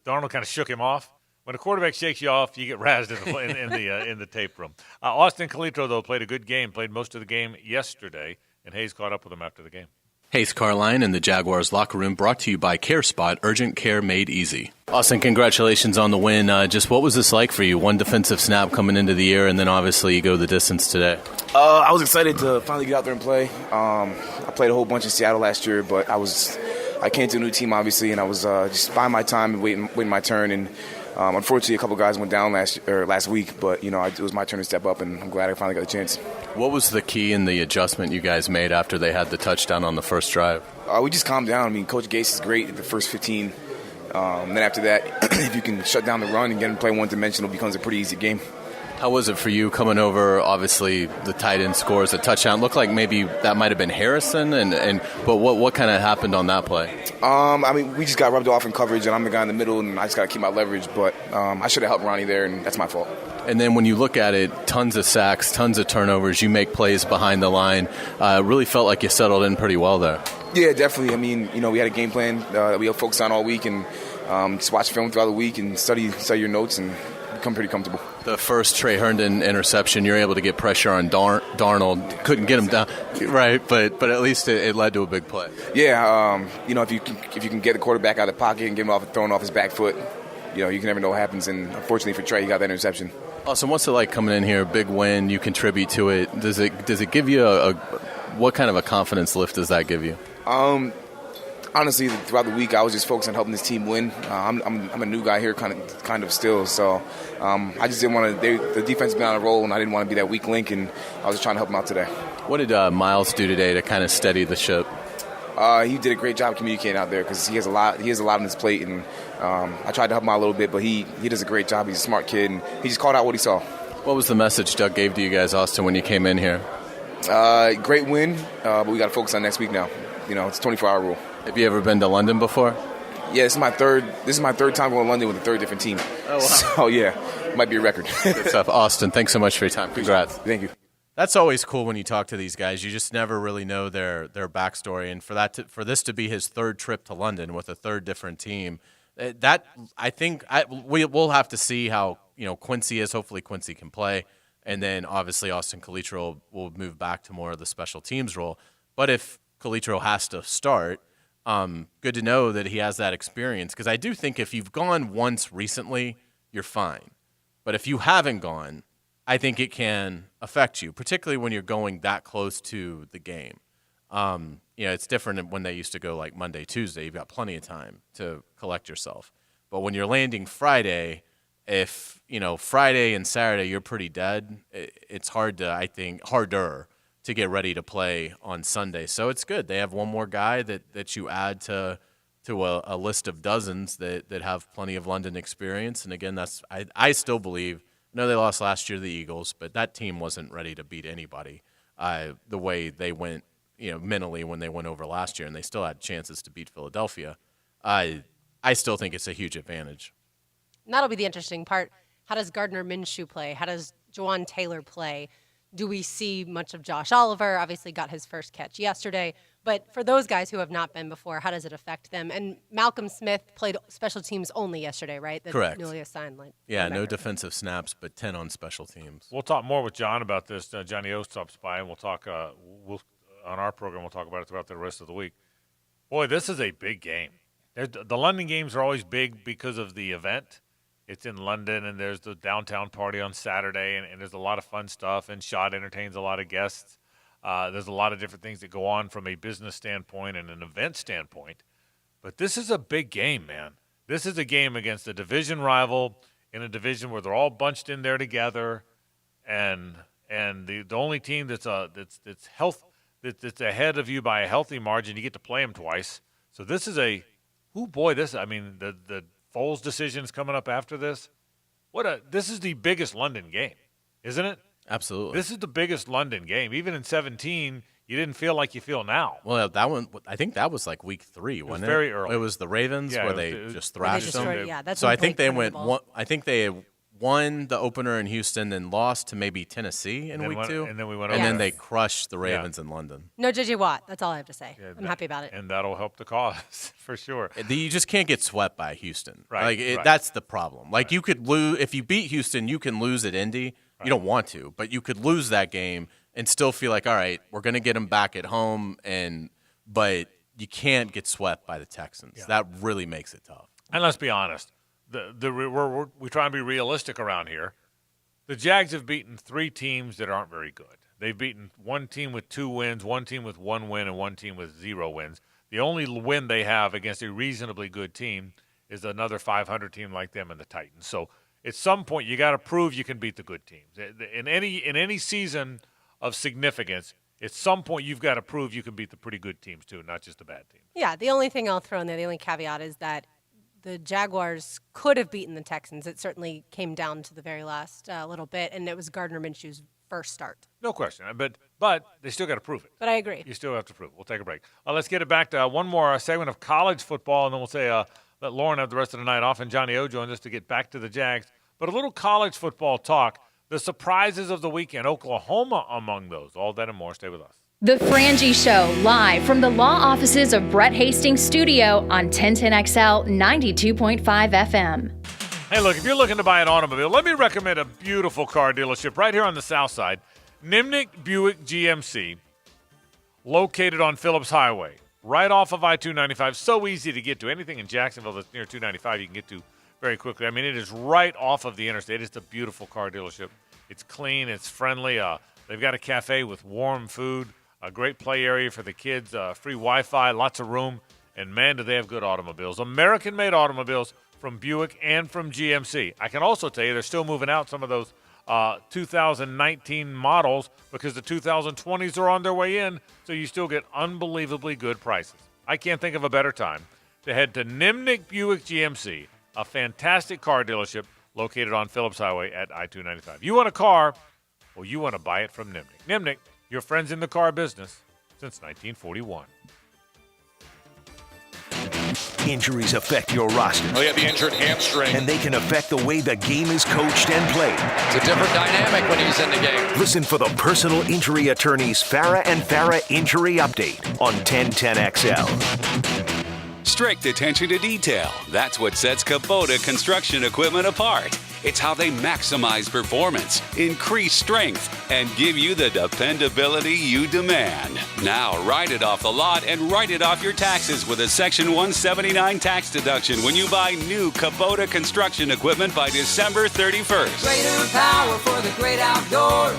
Darnold kind of shook him off. When a quarterback shakes you off, you get razzed in the tape room. Austin Calitro, though, played a good game, played most of the game yesterday, and Hayes caught up with him after the game. Hayes Carline in the Jaguars locker room, brought to you by CareSpot, urgent care made easy. Austin, congratulations on the win. Just what was this like for you? One defensive snap coming into the year, and then obviously you go the distance today. I was excited to finally get out there and play. I played a whole bunch in Seattle last year, but I came to a new team, obviously, and I was just buying my time and waiting my turn. And unfortunately, a couple guys went down last week, but it was my turn to step up, and I'm glad I finally got a chance. What was the key in the adjustment you guys made after they had the touchdown on the first drive? We just calmed down. I mean, Coach Gase is great at the first 15. Then after that, if you can shut down the run and get him to play one-dimensional, it becomes a pretty easy game. How was it for you coming over? Obviously, the tight end scores a touchdown. Looked like maybe that might have been Harrison, but what kind of happened on that play? I mean, we just got rubbed off in coverage, and I'm the guy in the middle, and I just got to keep my leverage. But I should have helped Ronnie there, and that's my fault. And then when you look at it, tons of sacks, tons of turnovers. You make plays behind the line. Really felt like you settled in pretty well there. Yeah, definitely. I mean, we had a game plan that we focused on all week, and just watch film throughout the week and study your notes and become pretty comfortable. The first Trey Herndon interception, you're able to get pressure on Darnold. Couldn't get him down, right? But at least it led to a big play. Yeah, if you can get the quarterback out of the pocket and get him throwing off his back foot, you can never know what happens. And unfortunately for Trey, he got that interception. Awesome. What's it like coming in here? Big win. You contribute to it. Does it give you what kind of a confidence lift does that give you? Honestly, throughout the week, I was just focused on helping this team win. I'm a new guy here, kind of still. So I just didn't want to. The defense has been on a roll, and I didn't want to be that weak link. And I was just trying to help them out today. What did Miles do today to kind of steady the ship? He did a great job communicating out there because he has a lot on his plate, and I tried to help him out a little bit, but he does a great job. He's a smart kid, and he just called out what he saw. What was the message Doug gave to you guys, Austin, when you came in here? Great win, but we got to focus on next week now. It's a 24-hour rule. Have you ever been to London before? Yeah, this is my third time going to London with a third different team. Oh, wow. So, yeah, it might be a record. Good stuff. Austin, thanks so much for your time. Congrats. Thank you. That's always cool when you talk to these guys. You just never really know their backstory. And for this to be his third trip to London with a third different team, we'll have to see how Quincy is. Hopefully Quincy can play. And then obviously Austin Calitro will move back to more of the special teams role. But if Calitro has to start, good to know that he has that experience, because I do think if you've gone once recently, you're fine. But if you haven't gone, I think it can affect you, particularly when you're going that close to the game. It's different when they used to go like Monday, Tuesday. You've got plenty of time to collect yourself. But when you're landing Friday, if Friday and Saturday you're pretty dead, it's harder to get ready to play on Sunday. So it's good. They have one more guy that you add to a list of dozens that have plenty of London experience. And again, I still believe, I know they lost last year to the Eagles, but that team wasn't ready to beat anybody the way they went mentally when they went over last year, and they still had chances to beat Philadelphia. I still think it's a huge advantage. And that'll be the interesting part. How does Gardner Minshew play? How does Jawan Taylor play? Do we see much of Josh Oliver? Obviously got his first catch yesterday. But for those guys who have not been before, how does it affect them? And Malcolm Smith played special teams only yesterday, right? Correct. Newly assigned. Yeah, no defensive snaps, but 10 on special teams. We'll talk more with John about this. Johnny O stops by, and we'll talk on our program. We'll talk about it throughout the rest of the week. Boy, this is a big game. The London games are always big because of the event. It's in London, and there's the downtown party on Saturday, and there's a lot of fun stuff, and Shad entertains a lot of guests. There's a lot of different things that go on from a business standpoint and an event standpoint. But this is a big game, man. This is a game against a division rival in a division where they're all bunched in there together, and the only team that's that's ahead of you by a healthy margin. You get to play them twice. So this is the Foles decision is coming up after this. This is the biggest London game, isn't it? Absolutely. This is the biggest London game. Even in 17, you didn't feel like you feel now. Well, that one, I think that was like week 3, wasn't it? Very early. It was the Ravens where they just thrashed them. Yeah, that's so when I think Blake they went. threw the ball. I think they won the opener in Houston and lost to maybe Tennessee in week 2. And then we went and over then it. they crushed the Ravens in London. No J.J. Watt. That's all I have to say. I'm happy about it. And that'll help the cause for sure. You just can't get swept by Houston. Right, right. That's the problem. Like you could lose if you beat Houston, you can lose at Indy. You don't want to, but you could lose that game and still feel like, all right, we're going to get them back at home, but you can't get swept by the Texans. Yeah. That really makes it tough. And let's be honest, we try and be realistic around here. The Jags have beaten 3 teams that aren't very good. They've beaten one team with 2 wins, one team with 1 win, and one team with 0 wins. The only win they have against a reasonably good team is another 500 team like them and the Titans. So at some point, you got to prove you can beat the good teams. In any season of significance, at some point you've got to prove you can beat the pretty good teams too, not just the bad teams. Yeah, the only thing I'll throw in there, the only caveat is that the Jaguars could have beaten the Texans. It certainly came down to the very last little bit, and it was Gardner Minshew's first start. No question, but they still got to prove it. But I agree. You still have to prove it. We'll take a break. Let's get it back to one more segment of college football, and then we'll say let Lauren have the rest of the night off, and Johnny O joins us to get back to the Jags. But a little college football talk. The surprises of the weekend, Oklahoma among those. All that and more. Stay with us. The Frangie Show, live from the law offices of Brett Hastings Studio on 1010XL 92.5 FM. Hey, look, if you're looking to buy an automobile, let me recommend a beautiful car dealership right here on the south side. Nimnick Buick GMC, located on Phillips Highway, right off of I-295. So easy to get to. Anything in Jacksonville that's near 295 you can get to very quickly. I mean, it is right off of the interstate. It's a beautiful car dealership. It's clean. It's friendly. They've got a cafe with warm food, a great play area for the kids, free Wi-Fi, lots of room, and, man, do they have good automobiles. American-made automobiles from Buick and from GMC. I can also tell you they're still moving out some of those 2019 models because the 2020s are on their way in, so you still get unbelievably good prices. I can't think of a better time to head to Nimnick Buick GMC, a fantastic car dealership located on Phillips Highway at I-295. You want a car? Well, you want to buy it from Nimnick. Nimnick, your friends in the car business since 1941. Injuries affect your roster. Oh, yeah, the injured hamstring. And they can affect the way the game is coached and played. It's a different dynamic when he's in the game. Listen for the personal injury attorneys Farah and Farah Injury Update on 1010XL. Strict attention to detail. That's what sets Kubota construction equipment apart. It's how they maximize performance, increase strength, and give you the dependability you demand. Now, write it off the lot and write it off your taxes with a Section 179 tax deduction when you buy new Kubota construction equipment by December 31st. Greater power for the great outdoors.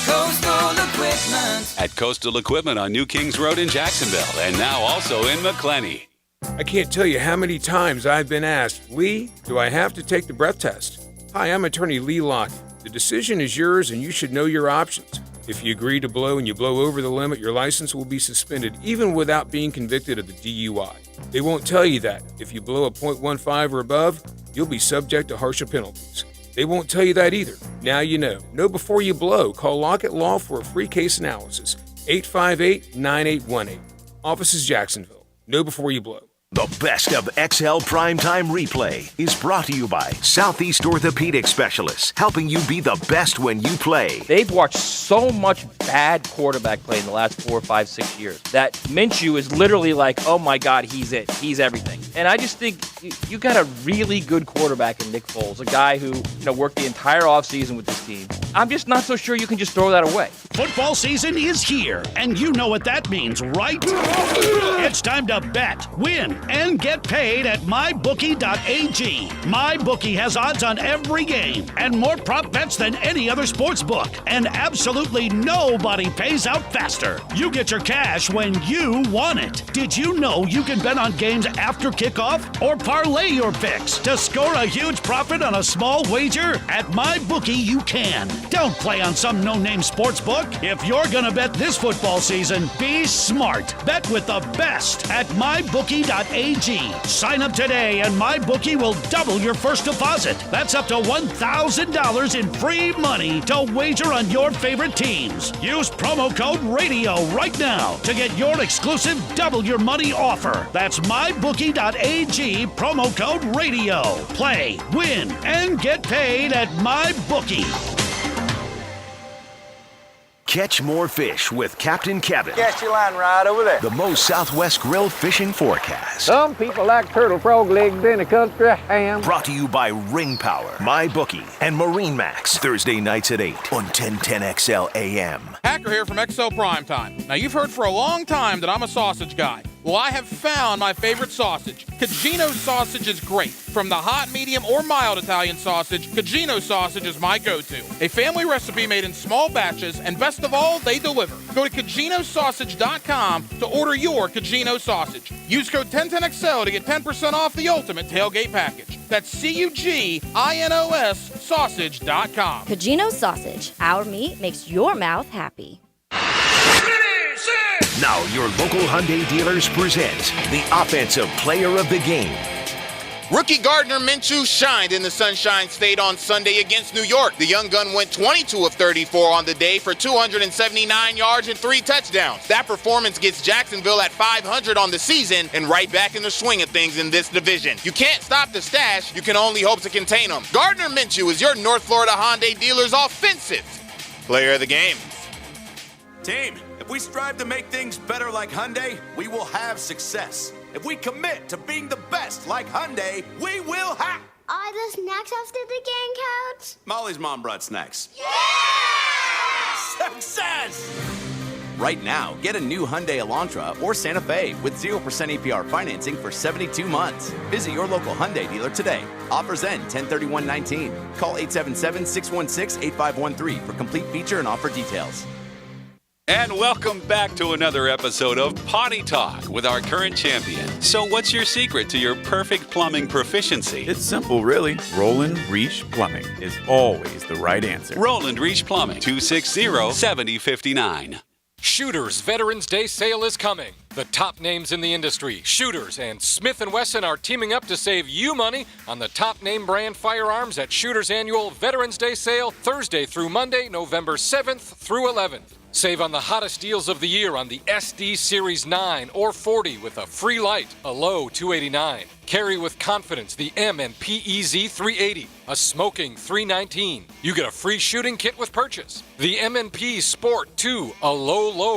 Coastal Equipment. At Coastal Equipment on New Kings Road in Jacksonville, and now also in McClenny. I can't tell you how many times I've been asked, Lee, do I have to take the breath test? Hi, I'm attorney Lee Locke. The decision is yours and you should know your options. If you agree to blow and you blow over the limit, your license will be suspended even without being convicted of the DUI. They won't tell you that. If you blow a .15 or above, you'll be subject to harsher penalties. They won't tell you that either. Now you know. Know before you blow. Call Lockett Law for a free case analysis. 858-9818. Offices Jacksonville. Know before you blow. The best of XL Primetime Replay is brought to you by Southeast Orthopedic Specialists, helping you be the best when you play. They've watched so much bad quarterback play in the last 4, 5, 6 years that Minshew is literally like, oh my God, he's it. He's everything. And I just think you got a really good quarterback in Nick Foles, a guy who worked the entire offseason with this team. I'm just not so sure you can just throw that away. Football season is here, and you know what that means, right? It's time to bet, win, and get paid at MyBookie.ag. MyBookie has odds on every game and more prop bets than any other sports book. And absolutely nobody pays out faster. You get your cash when you want it. Did you know you can bet on games after kickoff or parlay your picks to score a huge profit on a small wager? At MyBookie, you can. Don't play on some no-name sports book. If you're going to bet this football season, be smart. Bet with the best at mybookie.ag. Sign up today and MyBookie will double your first deposit. That's up to $1,000 in free money to wager on your favorite teams. Use promo code RADIO right now to get your exclusive double your money offer. That's mybookie.ag, promo code RADIO. Play, win, and get paid at MyBookie. Catch more fish with Captain Kevin. Cast your line right over there. The Moe's Southwest Grill fishing forecast. Some people like turtle frog legs in a country ham. Brought to you by Ring Power, MyBookie, and Marine Max. Thursday nights at 8 on 1010XL AM. Hacker here from XL Primetime. Now, you've heard for a long time that I'm a sausage guy. Well, I have found my favorite sausage. Cugino sausage is great. From the hot, medium, or mild Italian sausage, Cugino sausage is my go-to. A family recipe made in small batches, and best of all, they deliver. Go to CuginoSausage.com to order your Cugino sausage. Use code 1010XL to get 10% off the ultimate tailgate package. That's CUGINOS sausage.com. Cugino sausage. Our meat makes your mouth happy. Now your local Hyundai dealers present the Offensive Player of the Game. Rookie Gardner Minshew shined in the Sunshine State on Sunday against New York. The young gun went 22 of 34 on the day for 279 yards and 3 touchdowns. That performance gets Jacksonville at 500 on the season and right back in the swing of things in this division. You can't stop the stash, you can only hope to contain them. Gardner Minshew is your North Florida Hyundai dealer's offensive player of the game. Team, if we strive to make things better like Hyundai, we will have success. If we commit to being the best like Hyundai, we will have... Are the snacks after the game, Coach? Molly's mom brought snacks. Yeah! Success! Right now, get a new Hyundai Elantra or Santa Fe with 0% APR financing for 72 months. Visit your local Hyundai dealer today. Offers end 10/31/19. Call 877-616-8513 for complete feature and offer details. And welcome back to another episode of Potty Talk with our current champion. So what's your secret to your perfect plumbing proficiency? It's simple, really. Roland Reach Plumbing is always the right answer. Roland Reach Plumbing, 260-7059. Shooters Veterans Day sale is coming. The top names in the industry, Shooters and Smith & Wesson, are teaming up to save you money on the top name brand firearms at Shooters Annual Veterans Day sale Thursday through Monday, November 7th through 11th. Save on the hottest deals of the year on the SD Series 9 or 40 with a free light, a low $289. Carry with confidence the M&P EZ 380, a smoking $319. You get a free shooting kit with purchase. The M&P Sport 2, a low